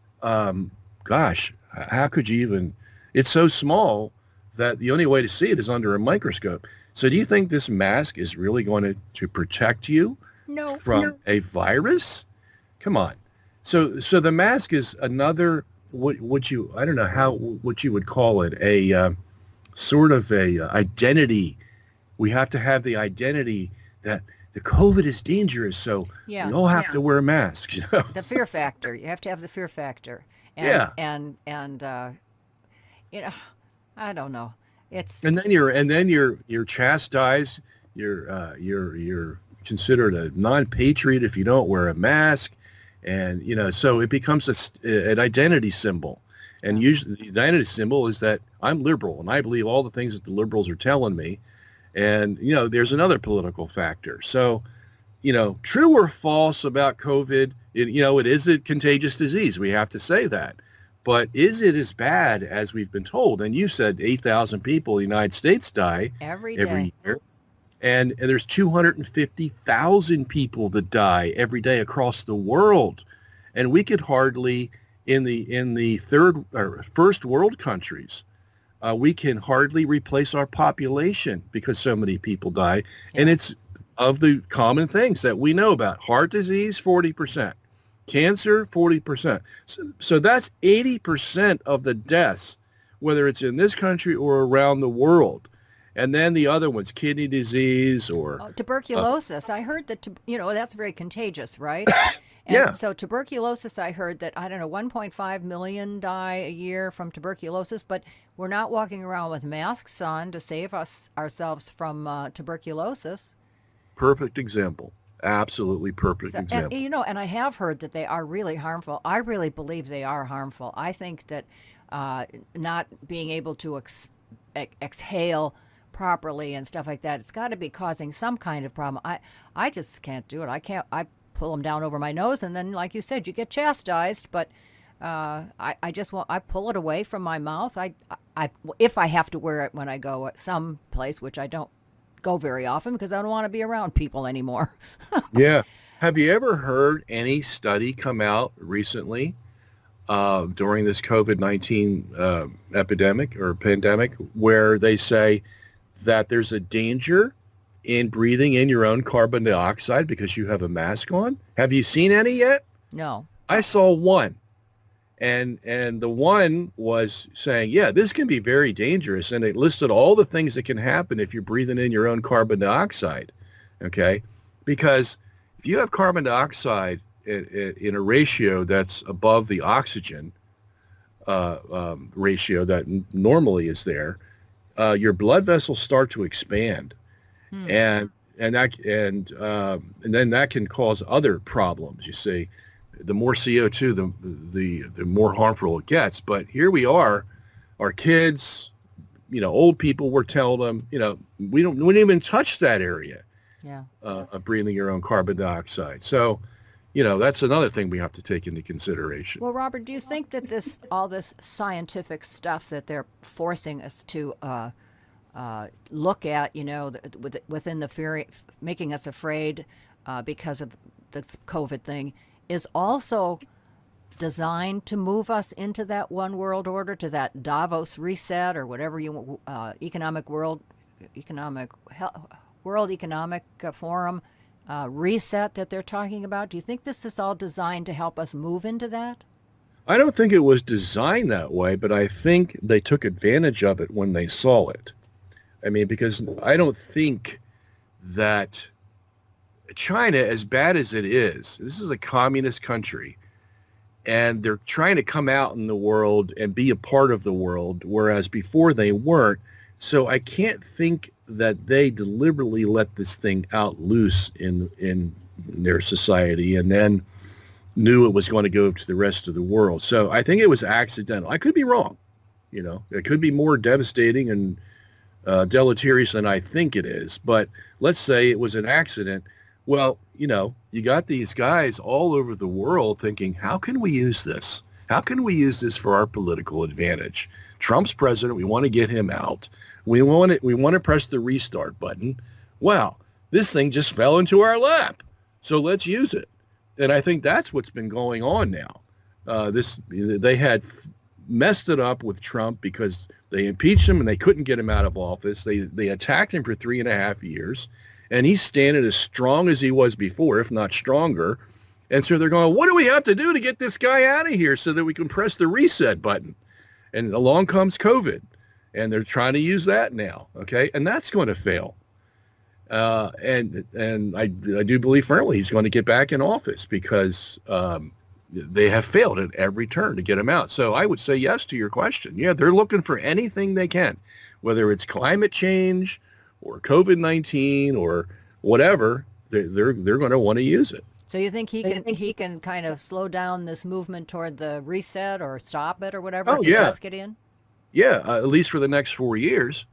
gosh, how could you even, it's so small that the only way to see it is under a microscope. So do you think this mask is really going to protect you from a virus? Come on. So the mask is another, what you would call it, a sort of a identity. We have to have the identity that the COVID is dangerous, so we all have to wear masks. You know? The fear factor. You have to have the fear factor. And you know, I don't know. And then you're chastised. You're considered a non-patriot if you don't wear a mask, and you know, so it becomes an identity symbol. And usually the identity symbol is that I'm liberal and I believe all the things that the liberals are telling me. And, you know, there's another political factor. So, you know, true or false about COVID, it is a contagious disease. We have to say that. But is it as bad as we've been told? And you said 8,000 people in the United States die every year. And there's 250,000 people that die every day across the world. And we could hardly, in the third or first world countries, we can hardly replace our population because so many people die. Yeah. And it's of the common things that we know about. Heart disease, 40%. Cancer, 40%. So that's 80% of the deaths, whether it's in this country or around the world. And then the other ones, kidney disease or... tuberculosis. I heard that, that's very contagious, right? And so tuberculosis, I heard that, 1.5 million die a year from tuberculosis, but we're not walking around with masks on to save ourselves from tuberculosis. Perfect example. Absolutely perfect example. And I have heard that they are really harmful. I really believe they are harmful. I think that not being able to exhale properly and stuff like that, it's got to be causing some kind of problem. I just can't do it. I pull them down over my nose, and then, like you said, you get chastised. But I pull it away from my mouth. If I have to wear it when I go some place, which I don't go very often because I don't want to be around people anymore. Yeah. Have you ever heard any study come out recently during this COVID-19 epidemic or pandemic where they say that there's a danger in breathing in your own carbon dioxide because you have a mask on? Have you seen any yet? No. I saw one. And the one was saying, yeah, this can be very dangerous. And it listed all the things that can happen if you're breathing in your own carbon dioxide. Okay? Because if you have carbon dioxide in a ratio that's above the oxygen ratio that normally is there, your blood vessels start to expand. And then that can cause other problems, you see. The more CO2, the more harmful it gets. But here we are, our kids, old people, we're telling them, we don't even touch that area of breathing your own carbon dioxide. So, that's another thing we have to take into consideration. Well, Robert, do you think that all this scientific stuff that they're forcing us to look at, within the fear, making us afraid because of the COVID thing, is also designed to move us into that one world order, to that Davos reset or whatever World Economic Forum reset that they're talking about? Do you think this is all designed to help us move into that? I don't think it was designed that way, but I think they took advantage of it when they saw it. I mean, because I don't think that China, as bad as it is, this is a communist country, and they're trying to come out in the world and be a part of the world, whereas before they weren't. So I can't think that they deliberately let this thing out loose in their society and then knew it was going to go to the rest of the world. So I think it was accidental. I could be wrong. It could be more devastating and deleterious than I think it is. But let's say it was an accident. Well, you got these guys all over the world thinking, how can we use this? How can we use this for our political advantage? Trump's president. We want to get him out. We want to press the restart button. Wow, this thing just fell into our lap. So let's use it. And I think that's what's been going on now. They had messed it up with Trump because they impeached him and they couldn't get him out of office. They attacked him for 3.5 years, and he's standing as strong as he was before, if not stronger. And so they're going, what do we have to do to get this guy out of here so that we can press the reset button? And along comes COVID, and they're trying to use that now, okay? And that's going to fail. And I do believe firmly he's going to get back in office because they have failed at every turn to get him out. So I would say yes to your question. Yeah, they're looking for anything they can, whether it's climate change or COVID-19 or whatever. They're going to want to use it. So you think he can kind of slow down this movement toward the reset or stop it or whatever? Oh, if he yeah. does get in? Yeah, at least for the next 4 years.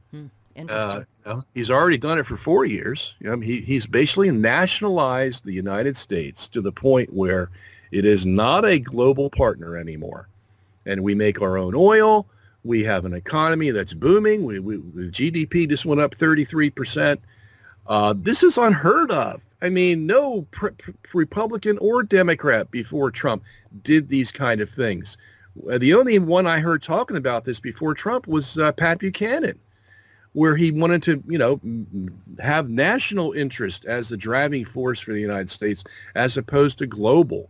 Interesting. He's already done it for 4 years. He's basically nationalized the United States to the point where it is not a global partner anymore. And we make our own oil. We have an economy that's booming. The GDP just went up 33%. This is unheard of. I mean, no Republican or Democrat before Trump did these kind of things. The only one I heard talking about this before Trump was Pat Buchanan, where he wanted to, have national interest as the driving force for the United States as opposed to global.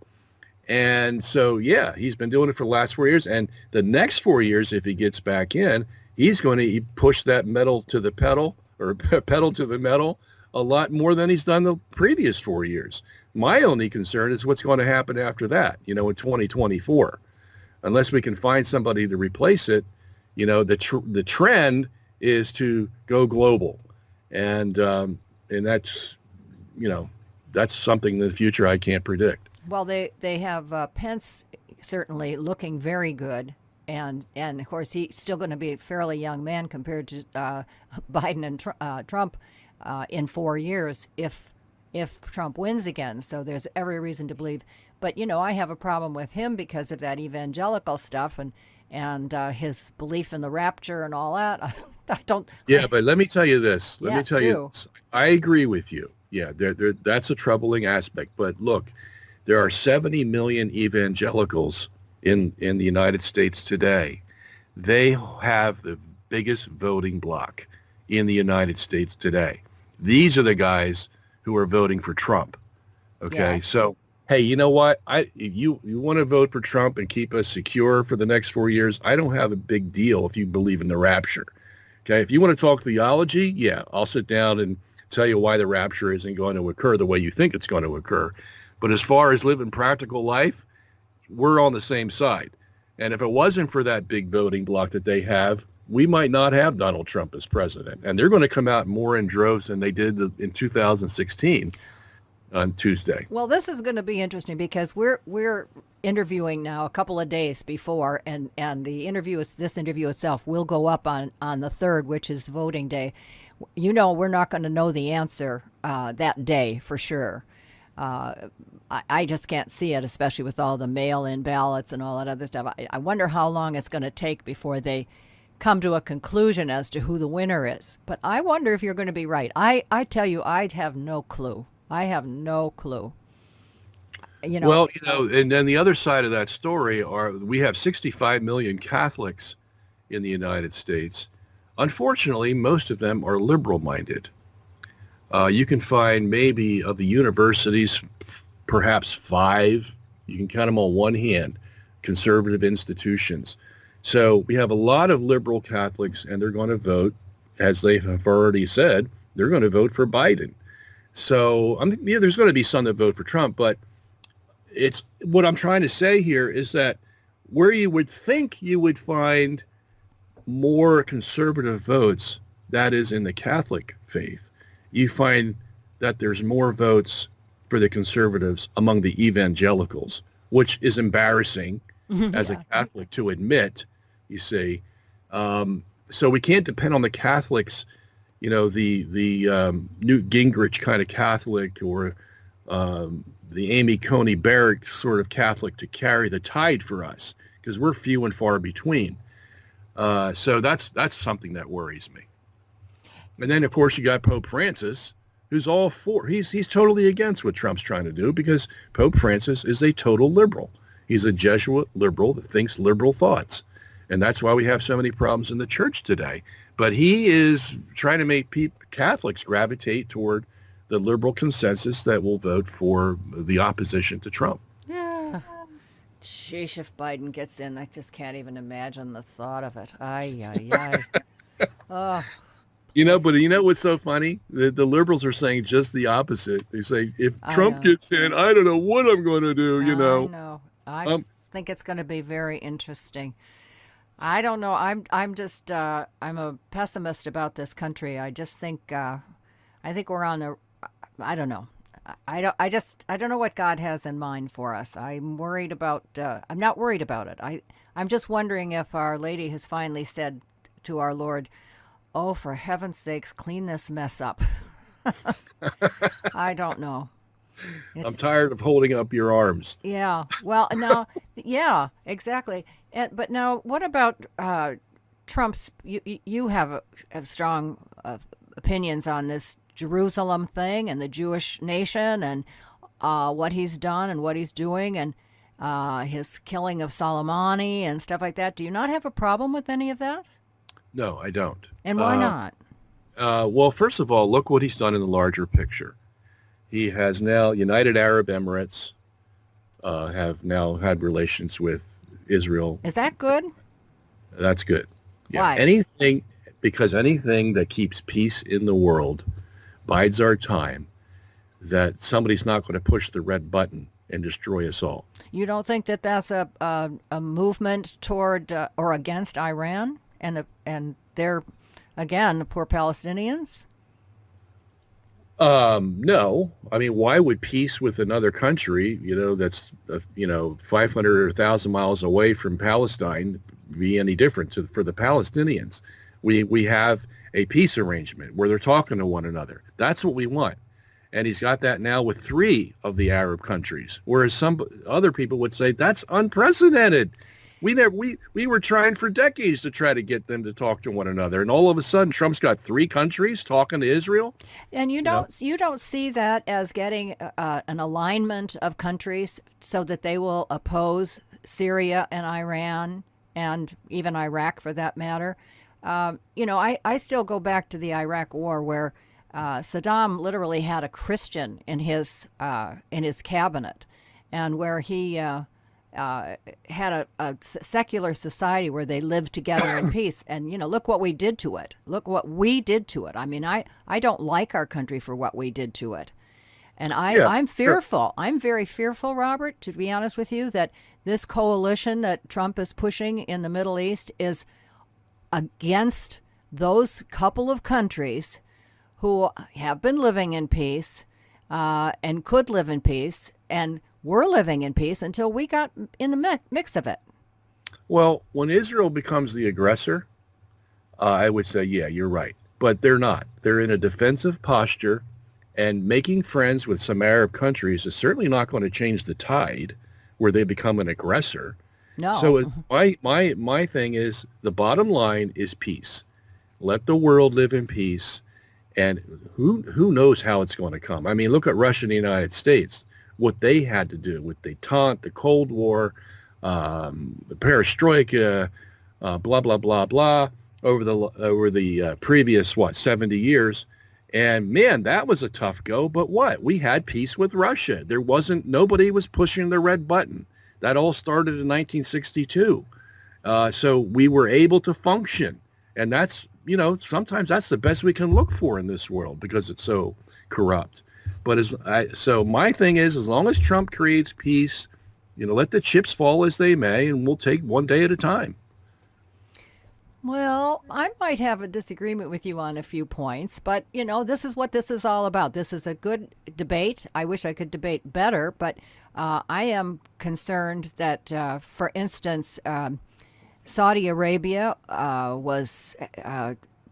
And so, yeah, he's been doing it for the last 4 years. And the next 4 years, if he gets back in, he's going to push that metal to the pedal or pedal to the metal a lot more than he's done the previous 4 years. My only concern is what's going to happen after that, in 2024. Unless we can find somebody to replace it, the trend is to go global. And that's, that's something in the future I can't predict. Well, they have Pence certainly looking very good. And of course, he's still going to be a fairly young man compared to Biden and Trump in 4 years if Trump wins again. So there's every reason to believe. But, I have a problem with him because of that evangelical stuff and his belief in the rapture and all that. I don't. Yeah, but let me tell you this. Let me Yes, tell do. you this. I agree with you. Yeah, that's a troubling aspect. But look, there are 70 million evangelicals in the United States today. They have the biggest voting bloc in the United States today. These are the guys who are voting for Trump. Okay, Yes. so hey, you know what? You want to vote for Trump and keep us secure for the next 4 years? I don't have a big deal if you believe in the rapture. Okay, if you want to talk theology, yeah, I'll sit down and tell you why the rapture isn't going to occur the way you think it's going to occur. But as far as living practical life, we're on the same side. And if it wasn't for that big voting bloc that they have, we might not have Donald Trump as president. And they're going to come out more in droves than they did in 2016 on Tuesday. Well, this is going to be interesting because we're interviewing now a couple of days before, and this interview itself will go up on the 3rd, which is voting day. We're not going to know the answer that day for sure. I just can't see it, especially with all the mail-in ballots and all that other stuff. I wonder how long it's going to take before they come to a conclusion as to who the winner is. But I wonder if you're going to be right. I tell you, I'd have no clue. I have no clue. Well, and then the other side of that story we have 65 million Catholics in the United States. Unfortunately, most of them are liberal-minded. You can find maybe of the universities, perhaps 5, you can count them on one hand, conservative institutions. So we have a lot of liberal Catholics, and they're going to vote, as they have already said, they're going to vote for Biden. So there's going to be some that vote for Trump, but it's what I'm trying to say here is that where you would think you would find more conservative votes, that is in the Catholic faith, you find that there's more votes for the conservatives among the evangelicals, which is embarrassing as a Catholic to admit, you see. So we can't depend on the Catholics, you know, the Newt Gingrich kind of Catholic or the Amy Coney Barrett sort of Catholic to carry the tide for us, because we're few and far between. So that's something that worries me. And then, of course, you got Pope Francis, who's all for. He's totally against what Trump's trying to do, because Pope Francis is a total liberal. He's a Jesuit liberal that thinks liberal thoughts. And that's why we have so many problems in the church today. But he is trying to make Catholics gravitate toward the liberal consensus that will vote for the opposition to Trump. Yeah. Sheesh, if Biden gets in, I just can't even imagine the thought of it. Ay, ay, ay. Oh. You know, but you know what's so funny? The liberals are saying just the opposite. They say, if Trump gets in, I don't know what I'm going to do, you know. I know. I think it's going to be very interesting. I don't know. I'm just I'm a pessimist about this country. I just think I think we're on the. I don't know. I don't know what God has in mind for us. I'm worried about. I'm not worried about it. I'm just wondering if Our Lady has finally said to our Lord, "Oh, for heaven's sakes, clean this mess up." I don't know. I'm tired of holding up your arms. Yeah. Well, now, yeah, exactly. But now, what about Trump's? You have strong opinions on this Jerusalem thing and the Jewish nation and what he's done and what he's doing and his killing of Soleimani and stuff like that. Do you not have a problem with any of that? No, I don't. And why not? Well, first of all, look what he's done in the larger picture. He has now, United Arab Emirates have now had relations with Israel. Is that good? That's good. Yeah. Why? Because anything that keeps peace in the world bides our time, that somebody's not going to push the red button and destroy us all. You don't think that that's a movement toward or against Iran and their, again, the poor Palestinians? No. I mean, why would peace with another country, that's, 500 or 1,000 miles away from Palestine be any different for the Palestinians? We have a peace arrangement where they're talking to one another. That's what we want. And he's got that now with 3 of the Arab countries, whereas some other people would say that's unprecedented. We were trying for decades to try to get them to talk to one another, and all of a sudden Trump's got 3 countries talking to Israel. And you don't see that as getting an alignment of countries so that they will oppose Syria and Iran and even Iraq for that matter. I still go back to the Iraq War where Saddam literally had a Christian in his cabinet, and where he had a secular society where they lived together in peace. And, look what we did to it. Look what we did to it. I mean, I don't like our country for what we did to it. And I'm fearful. I'm very fearful, Robert, to be honest with you, that this coalition that Trump is pushing in the Middle East is against those couple of countries who have been living in peace and could live in peace and were living in peace until we got in the mix of it. Well, when Israel becomes the aggressor, I would say, yeah, you're right. But they're not. They're in a defensive posture, and making friends with some Arab countries is certainly not going to change the tide where they become an aggressor. No. So my thing is, the bottom line is peace. Let the world live in peace, and who knows how it's going to come. I mean, look at Russia and the United States, what they had to do with détente, the Cold War, the perestroika, blah, blah, blah, blah, over the previous, 70 years. And man, that was a tough go. But what? We had peace with Russia. Nobody was pushing the red button. That all started in 1962. So we were able to function. And that's, sometimes that's the best we can look for in this world because it's so corrupt. But so my thing is, as long as Trump creates peace, let the chips fall as they may, and we'll take one day at a time. Well, I might have a disagreement with you on a few points, but, this is what this is all about. This is a good debate. I wish I could debate better, but I am concerned that, for instance, Saudi Arabia was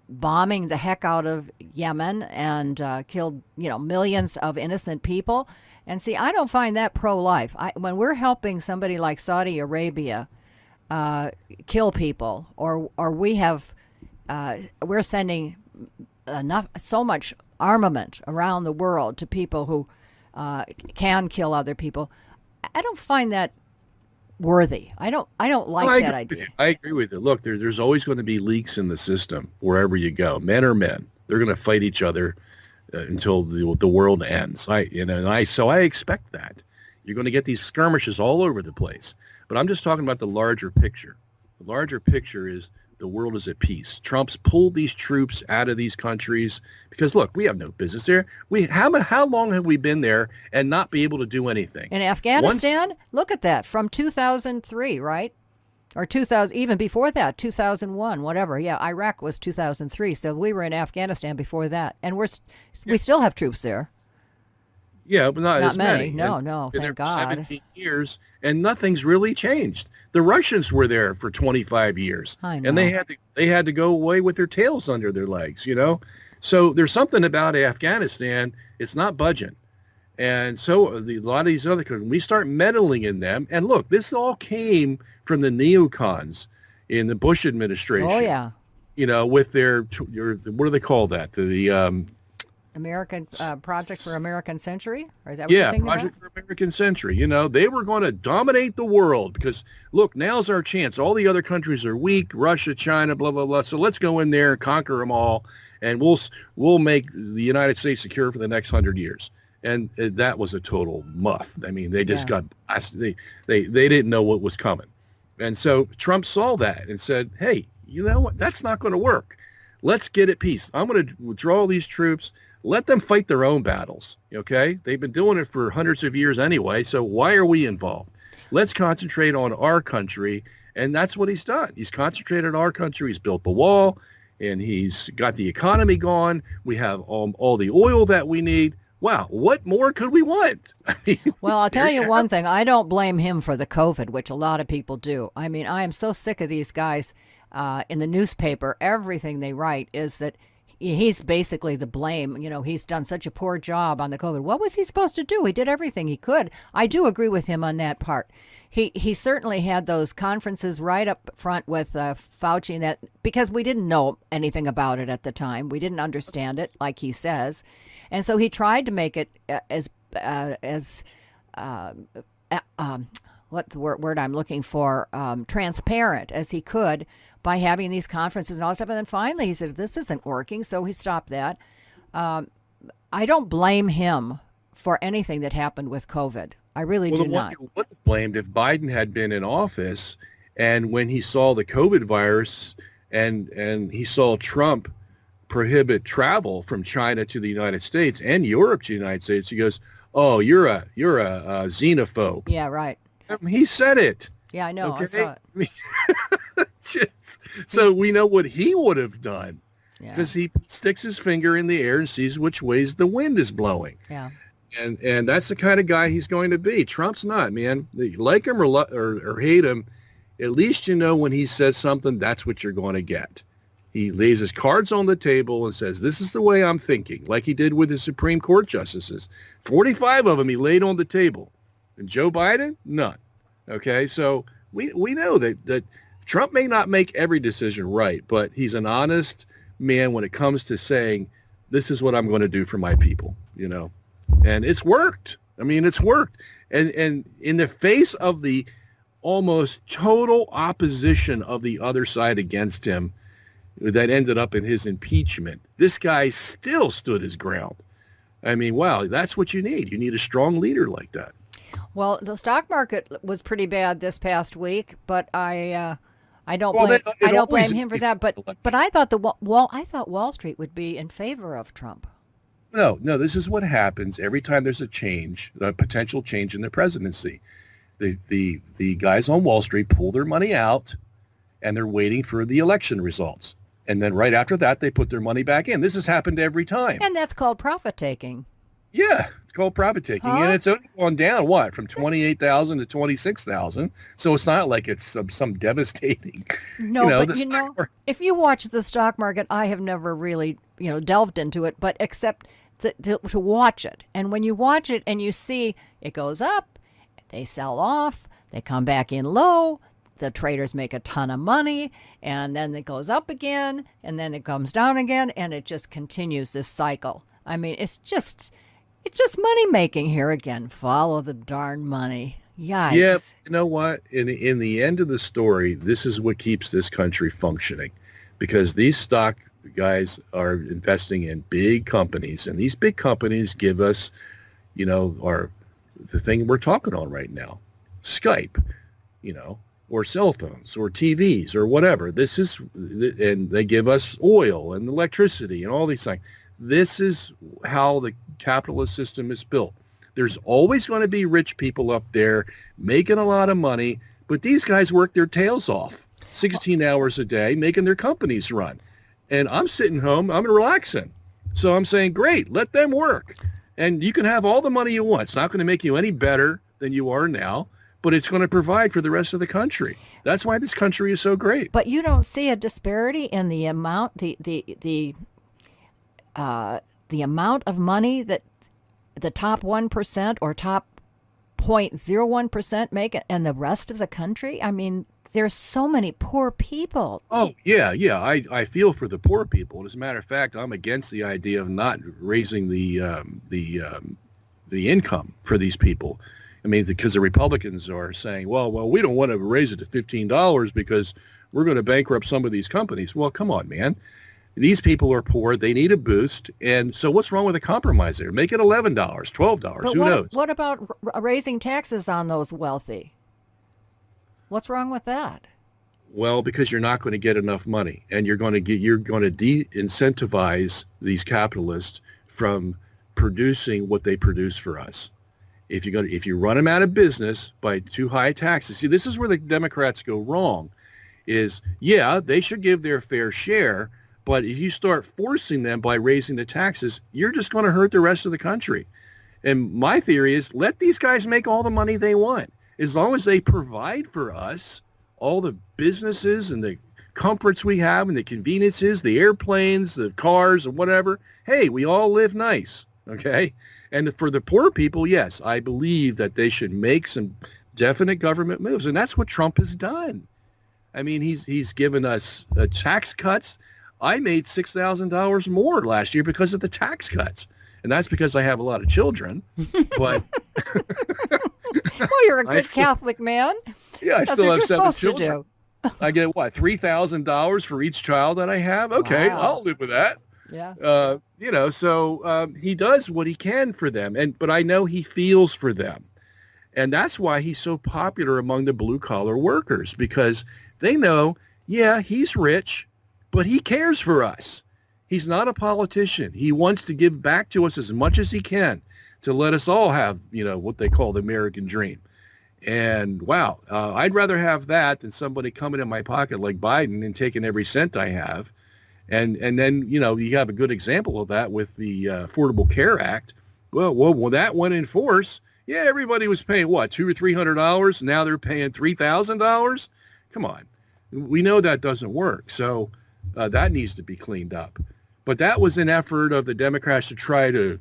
bombing the heck out of Yemen and killed, millions of innocent people. And see, I don't find that pro-life. When we're helping somebody like Saudi Arabia kill people, or we're sending so much armament around the world to people who can kill other people, I don't find that worthy. I don't like that idea. I agree with you. Look, there's always going to be leaks in the system wherever you go. Men are men. They're going to fight each other until the world ends. So I expect that. You're going to get these skirmishes all over the place. But I'm just talking about the larger picture. The larger picture is the world is at peace. Trump's pulled these troops out of these countries because, look, we have no business there. How long have we been there and not be able to do anything? In Afghanistan, look at that, from 2003, right? Or 2000, even before that, 2001, whatever. Yeah, Iraq was 2003, so we were in Afghanistan before that, and we still have troops there. Yeah, but not as many. No, thank God. 17 years, and nothing's really changed. The Russians were there for 25 years, I know. And they had to go away with their tails under their legs, So there's something about Afghanistan. It's not budging. And so a lot of these other countries, we start meddling in them. And look, this all came from the neocons in the Bush administration. Oh, yeah. With their, what do they call that? The American Project for American Century? Or is that what you're thinking Project about? for American Century. They were going to dominate the world because, look, now's our chance. All the other countries are weak, Russia, China, blah, blah, blah. So let's go in there and conquer them all, and we'll make the United States secure for the next 100 years. And that was a total muff. I mean, they just got blasted. They didn't know what was coming. And so Trump saw that and said, hey, you know what? That's not going to work. Let's get at peace. I'm going to withdraw these troops. Let them fight their own battles, okay? They've been doing it for hundreds of years anyway, so why are we involved? Let's concentrate on our country, and that's what he's done. He's concentrated on our country. He's built the wall, and he's got the economy gone. We have all the oil that we need. Wow, what more could we want? Well, I'll tell you one thing. I don't blame him for the COVID, which a lot of people do. I mean, I am so sick of these guys in the newspaper. Everything they write is that he's basically the blame. He's done such a poor job on the COVID. What was he supposed to do? He did everything he could. I do agree with him on that part. He certainly had those conferences right up front with Fauci, and that because we didn't know anything about it at the time. We didn't understand it, like he says. And so he tried to make it as what's the word I'm looking for, transparent as he could, by having these conferences and all that stuff. And then finally he said, this isn't working, so he stopped that. I don't blame him for anything that happened with COVID. I really do not. He would have blamed if Biden had been in office, and when he saw the COVID virus and he saw Trump prohibit travel from China to the United States and Europe to the United States, he goes, oh, you're a xenophobe. Yeah, right. He said it. Yeah, I know. Okay? I saw it. So we know what he would have done, because Yeah. he sticks his finger in the air and sees which ways the wind is blowing. Yeah. And that's the kind of guy he's going to be. Trump's not, man. You like him or hate him, at least when he says something, that's what you're going to get. He lays his cards on the table and says, this is the way I'm thinking, like he did with the Supreme Court justices. 45 of them he laid on the table. And Joe Biden, none. Okay, so we know that Trump may not make every decision right, but he's an honest man when it comes to saying, this is what I'm going to do for my people, And it's worked. I mean, it's worked. And in the face of the almost total opposition of the other side against him that ended up in his impeachment, this guy still stood his ground. I mean, wow, that's what you need. You need a strong leader like that. Well, the stock market was pretty bad this past week, but I don't blame him for that. But I thought I thought Wall Street would be in favor of Trump. No. This is what happens every time there's a change, a potential change in the presidency. The guys on Wall Street pull their money out, and they're waiting for the election results. And then right after that, they put their money back in. This has happened every time. And that's called profit taking. Yeah, it's called profit taking. And it's only gone down, from 28,000 to 26,000. So it's not like it's some devastating. No, if you watch the stock market, I have never really, delved into it, but except to watch it. And when you watch it and you see it goes up, they sell off, they come back in low, the traders make a ton of money, and then it goes up again, and then it comes down again, and it just continues this cycle. I mean, it's just money making here again. Follow the darn money. Yikes. Yeah, you know what? In the end of the story, this is what keeps this country functioning, because these stock guys are investing in big companies, and these big companies give us, the thing we're talking on right now, Skype, or cell phones or TVs or whatever. And they give us oil and electricity and all these things. This is how the capitalist system is built. There's always going to be rich people up there making a lot of money, but these guys work their tails off 16 hours a day making their companies run. And I'm sitting home, I'm relaxing. So I'm saying, great, let them work. And you can have all the money you want. It's not going to make you any better than you are now, but it's going to provide for the rest of the country. That's why this country is so great. But you don't see a disparity in the amount, the amount of money that the top 1% or top 0.01% make and the rest of the country? I mean, there's so many poor people. Oh, yeah. I feel for the poor people. As a matter of fact, I'm against the idea of not raising the income for these people. I mean, because the Republicans are saying, well, we don't want to raise it to $15 because we're going to bankrupt some of these companies. Well, come on, man. These people are poor. They need a boost. And so what's wrong with a compromise there? Make it $11, $12. Who knows? What about raising taxes on those wealthy? What's wrong with that? Well, because you're not going to get enough money, and you're going to de-incentivize these capitalists from producing what they produce for us. If you run them out of business by too high taxes, see, this is where the Democrats go wrong. They should give their fair share, but if you start forcing them by raising the taxes, you're just going to hurt the rest of the country. And my theory is, let these guys make all the money they want. As long as they provide for us all the businesses and the comforts we have and the conveniences, the airplanes, the cars, or whatever, hey, we all live nice, okay? And for the poor people, yes, I believe that they should make some definite government moves, and that's what Trump has done. I mean, he's given us tax cuts. I made $6,000 more last year because of the tax cuts, and that's because I have a lot of children, but... Well, you're a good Catholic man. Yeah, I That's still what have you're 7 supposed children. To do. I get $3,000 for each child that I have. Okay, Wow. I'll live with that. Yeah. So he does what he can for them, but I know he feels for them, and that's why he's so popular among the blue collar workers, because they know, yeah, he's rich, but he cares for us. He's not a politician. He wants to give back to us as much as he can to let us all have, what they call the American dream. And wow, I'd rather have that than somebody coming in my pocket like Biden and taking every cent I have. And then, you have a good example of that with the Affordable Care Act. Well, when that went in force, yeah, everybody was paying $200 or $300. Now they're paying $3,000. Come on. We know that doesn't work. So that needs to be cleaned up. But that was an effort of the Democrats to try to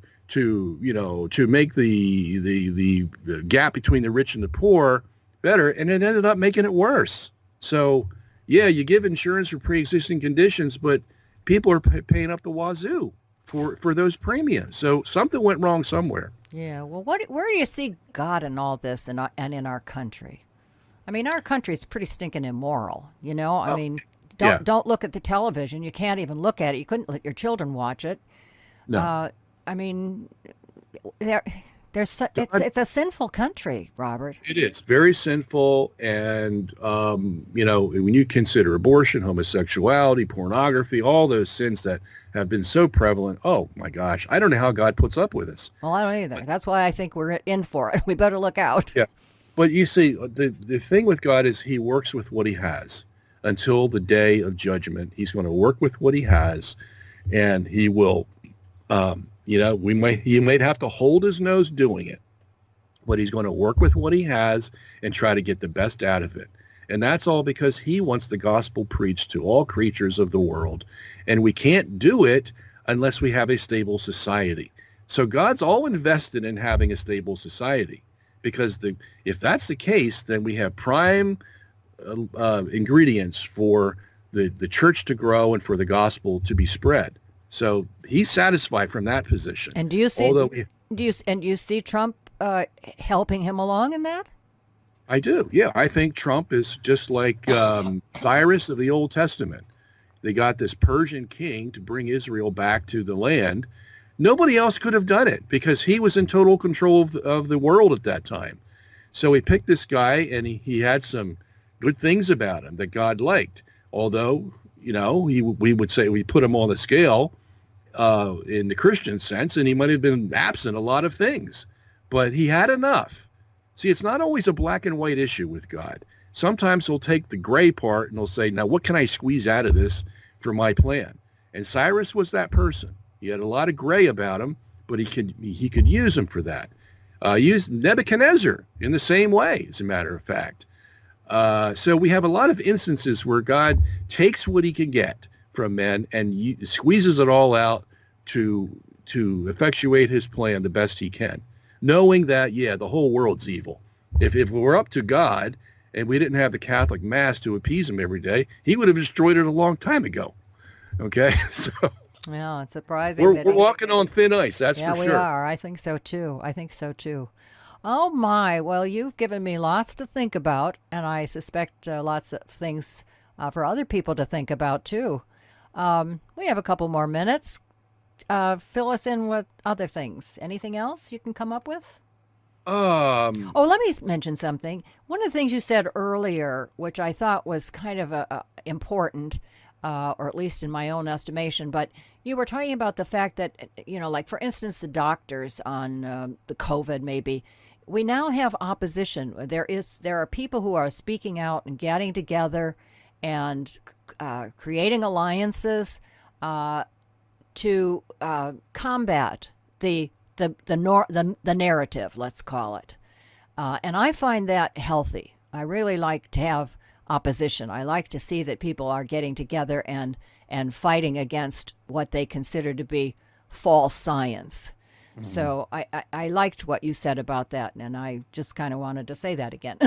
make the gap between the rich and the poor better, and it ended up making it worse. So, yeah, you give insurance for pre-existing conditions, but people are paying up the wazoo for those premiums. So something went wrong somewhere. Yeah. Well, where do you see God in all this and in our country? I mean, our country is pretty stinking immoral. Don't look at the television. You can't even look at it. You couldn't let your children watch it. No. I mean, It's a sinful country, Robert. It is very sinful, and when you consider abortion, homosexuality, pornography, all those sins that have been so prevalent, oh my gosh, I don't know how God puts up with us. Well, I don't either. That's why I think we're in for it. We better look out. Yeah, but you see, the thing with God is He works with what He has until the day of judgment. He's going to work with what He has, and He will. He might have to hold his nose doing it, but he's going to work with what he has and try to get the best out of it. And that's all because he wants the gospel preached to all creatures of the world. And we can't do it unless we have a stable society. So God's all invested in having a stable society, because if that's the case, then we have prime ingredients for the church to grow and for the gospel to be spread. So he's satisfied from that position. And do you see Trump helping him along in that? I do. Yeah, I think Trump is just like Cyrus of the Old Testament. They got this Persian king to bring Israel back to the land. Nobody else could have done it because he was in total control of the world at that time. So he picked this guy, and he had some good things about him that God liked. Although, we would say we put him on the scale in the Christian sense, and he might have been absent a lot of things, but he had enough. See, it's not always a black and white issue with God. Sometimes he'll take the gray part and he'll say, now what can I squeeze out of this for my plan? And Cyrus was that person. He had a lot of gray about him, but he could use him for that. Use Nebuchadnezzar in the same way, as a matter of fact. So we have a lot of instances where God takes what he can get from men and squeezes it all out to effectuate his plan the best he can, knowing that, the whole world's evil. If it were up to God and we didn't have the Catholic Mass to appease him every day, he would have destroyed it a long time ago. Okay? So yeah, it's surprising. We're walking on thin ice, that's for sure. Yeah, we are. I think so too. Oh my, well, you've given me lots to think about, and I suspect lots of things for other people to think about too. We have a couple more minutes. Fill us in with other things. Anything else you can come up with? Let me mention something. One of the things you said earlier, which I thought was kind of important, or at least in my own estimation, but you were talking about the fact that, like for instance, the doctors on the COVID maybe, we now have opposition. There are people who are speaking out and getting together and creating alliances to combat the narrative, let's call it. And I find that healthy. I really like to have opposition. I like to see that people are getting together and fighting against what they consider to be false science. Mm-hmm. So I liked what you said about that, and I just kind of wanted to say that again.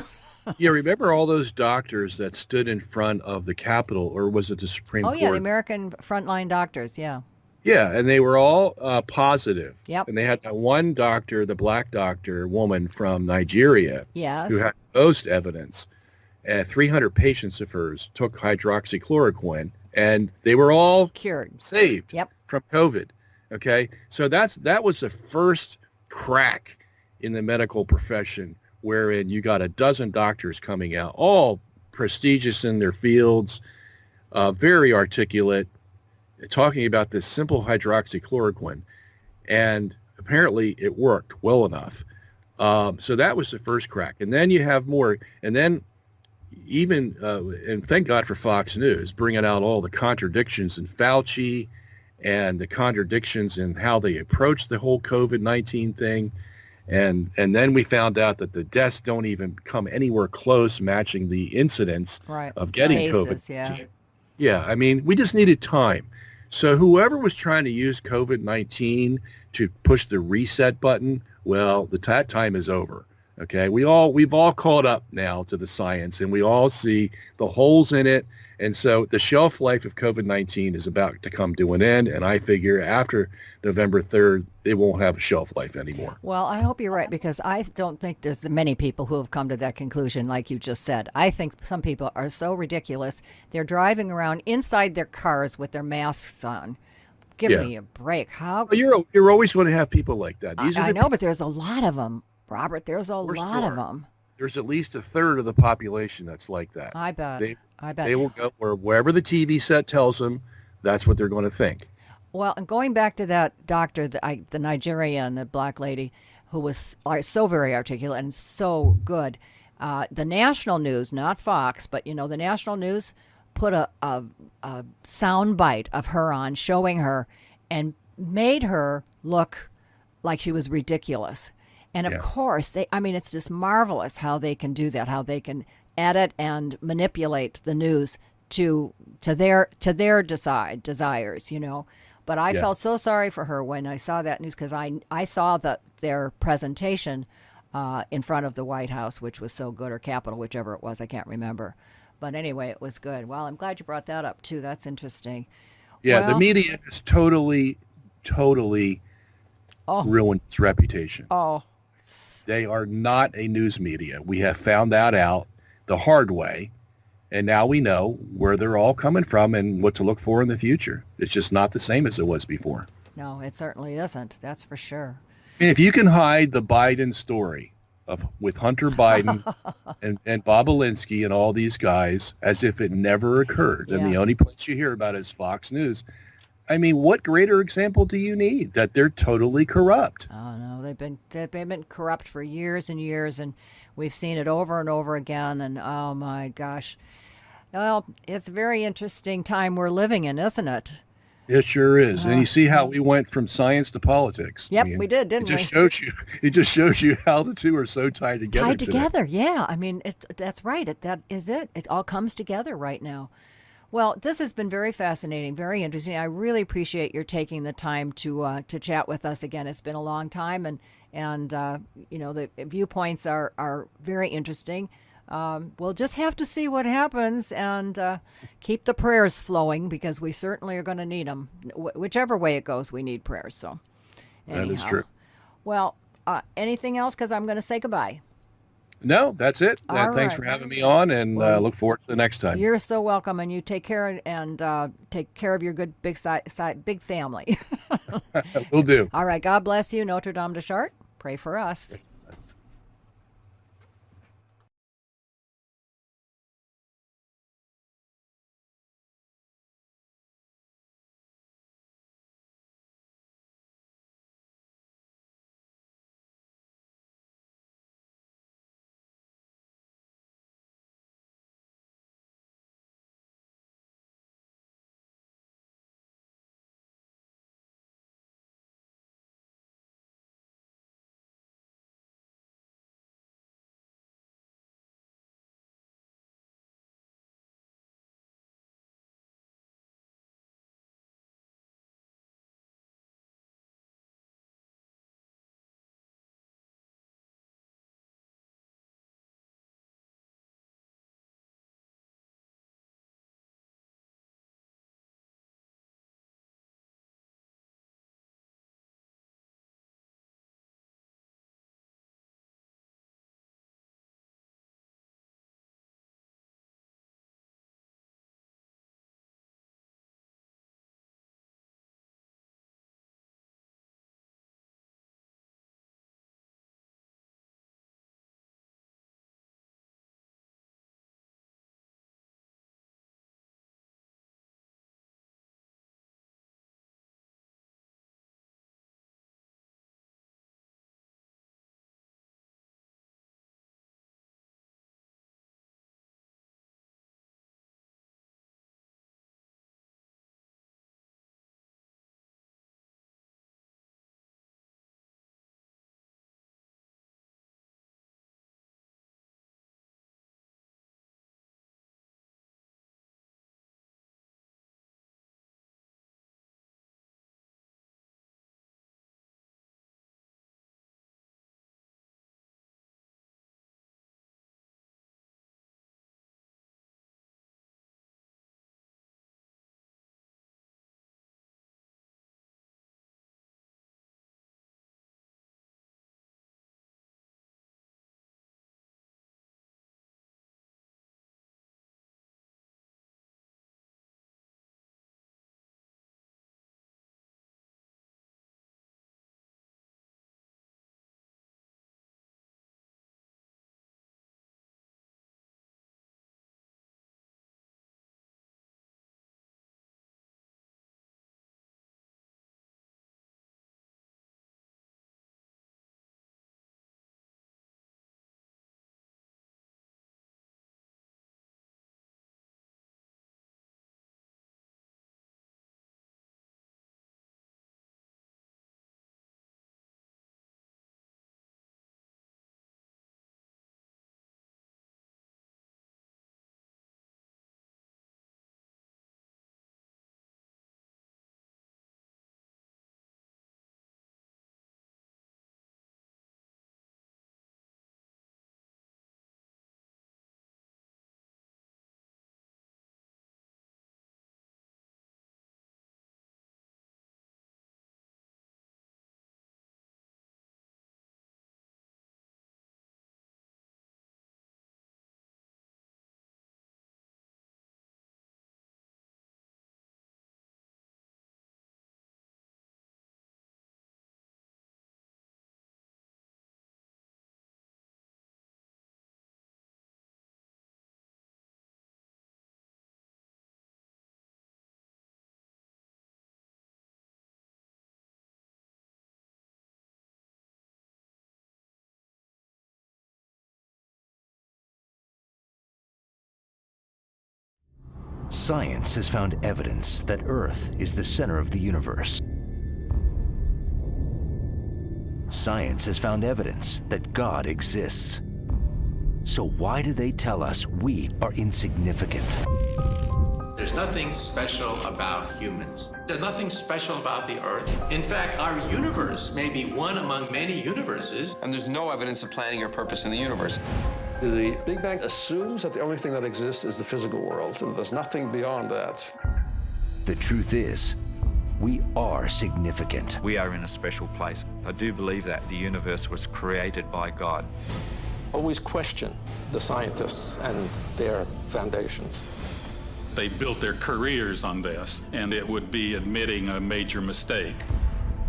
Yeah, remember all those doctors that stood in front of the Capitol, or was it the Supreme Court? Oh, yeah, the American frontline doctors, yeah. Yeah, and they were all positive. Yep. And they had that one doctor, the black doctor woman from Nigeria, yes, who had most evidence. 300 patients of hers took hydroxychloroquine, and they were all cured, saved yep, from COVID. Okay, so that was the first crack in the medical profession, wherein you got a dozen doctors coming out, all prestigious in their fields, very articulate, talking about this simple hydroxychloroquine, and apparently it worked well enough. So that was the first crack, and then you have more, and then even and thank God for Fox News bringing out all the contradictions in Fauci and the contradictions in how they approach the whole COVID-19 thing. And then we found out that the deaths don't even come anywhere close matching the incidence of getting cases, COVID. Yeah, I mean, we just needed time. So whoever was trying to use COVID-19 to push the reset button, well, that time is over. Okay, we've all caught up now to the science, and we all see the holes in it. And so the shelf life of COVID-19 is about to come to an end, and I figure after November 3rd, it won't have a shelf life anymore. Well, I hope you're right, because I don't think there's many people who have come to that conclusion like you just said. I think some people are so ridiculous. They're driving around inside their cars with their masks on, Give Yeah. me a break. How? Well, you're always going to have people like that. These are I the know, but there's a lot of them, Robert. There's a course lot there of are. them. There's at least a third of the population that's like that. I bet. I bet. They will go wherever the TV set tells them. That's what they're going to think. Well, and going back to that doctor, the Nigerian, the black lady, who was so very articulate and so good. The national news, not Fox, but the national news put a sound bite of her on, showing her, and made her look like she was ridiculous. And of course, it's just marvelous how they can do that, how they can edit and manipulate the news to their desires, But I felt so sorry for her when I saw that news, because I saw their presentation in front of the White House, which was so good, or Capitol, whichever it was, I can't remember. But anyway, it was good. Well, I'm glad you brought that up too. That's interesting. Yeah, the media has totally ruined its reputation. Oh. They are not a news media. We have found that out the hard way, and now we know where they're all coming from and what to look for in the future. It's just not the same as it was before. No, it certainly isn't. That's for sure. And if you can hide the Biden story with Hunter Biden and Bob Alinsky and all these guys as if it never occurred, and the only place you hear about is Fox News, what greater example do you need that they're totally corrupt? Oh no, they've been corrupt for years and years, and we've seen it over and over again. And oh my gosh, well, it's a very interesting time we're living in, isn't it? It sure is. And you see how we went from science to politics. Yep, we did, didn't we? It just shows you how the two are so tied together. Tied together, yeah. That's right. That is it. It all comes together right now. Well, this has been very fascinating, very interesting. I really appreciate your taking the time to chat with us again. It's been a long time, and the viewpoints are very interesting. We'll just have to see what happens, and keep the prayers flowing, because we certainly are going to need them. Whichever way it goes, we need prayers. So, anyhow. That is true. Well, anything else? Because I'm going to say goodbye. No, that's it. All thanks right. for having me on, and look forward to the next time. You're so welcome, and you take care take care of your good big family. Will do. All right. God bless you. Notre Dame de Chartres. Pray for us. Science has found evidence that Earth is the center of the universe. Science has found evidence that God exists. So why do they tell us we are insignificant? There's nothing special about humans. There's nothing special about the Earth. In fact, our universe may be one among many universes. And there's no evidence of planning or purpose in the universe. The Big Bang assumes that the only thing that exists is the physical world, and there's nothing beyond that. The truth is, we are significant. We are in a special place. I do believe that the universe was created by God. Always question the scientists and their foundations. They built their careers on this, and it would be admitting a major mistake.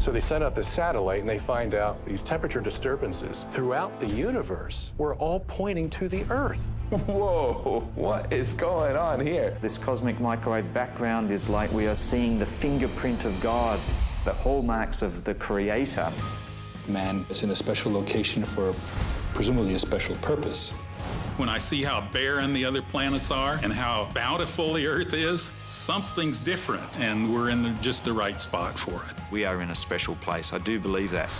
So they set up this satellite and they find out these temperature disturbances throughout the universe were all pointing to the Earth. Whoa, what is going on here? This cosmic microwave background is like we are seeing the fingerprint of God, the hallmarks of the Creator. Man is in a special location for presumably a special purpose. When I see how barren the other planets are and how bountiful the Earth is, something's different, and we're in just the right spot for it. We are in a special place. I do believe that.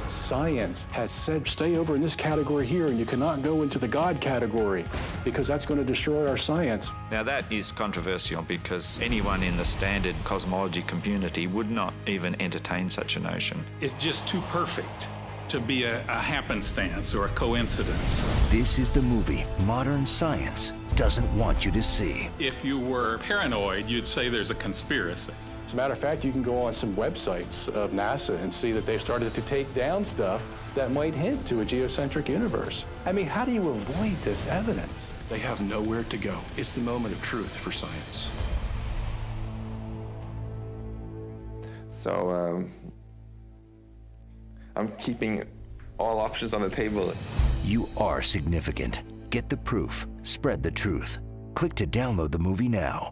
Science has said, stay over in this category here, and you cannot go into the God category, because that's going to destroy our science. Now that is controversial because anyone in the standard cosmology community would not even entertain such a notion. It's just too perfect to be a happenstance or a coincidence. This is the movie modern science doesn't want you to see. If you were paranoid, you'd say there's a conspiracy. As a matter of fact, you can go on some websites of NASA and see that they've started to take down stuff that might hint to a geocentric universe. I mean, how do you avoid this evidence? They have nowhere to go. It's the moment of truth for science. So, I'm keeping all options on the table. You are significant. Get the proof. Spread the truth. Click to download the movie now.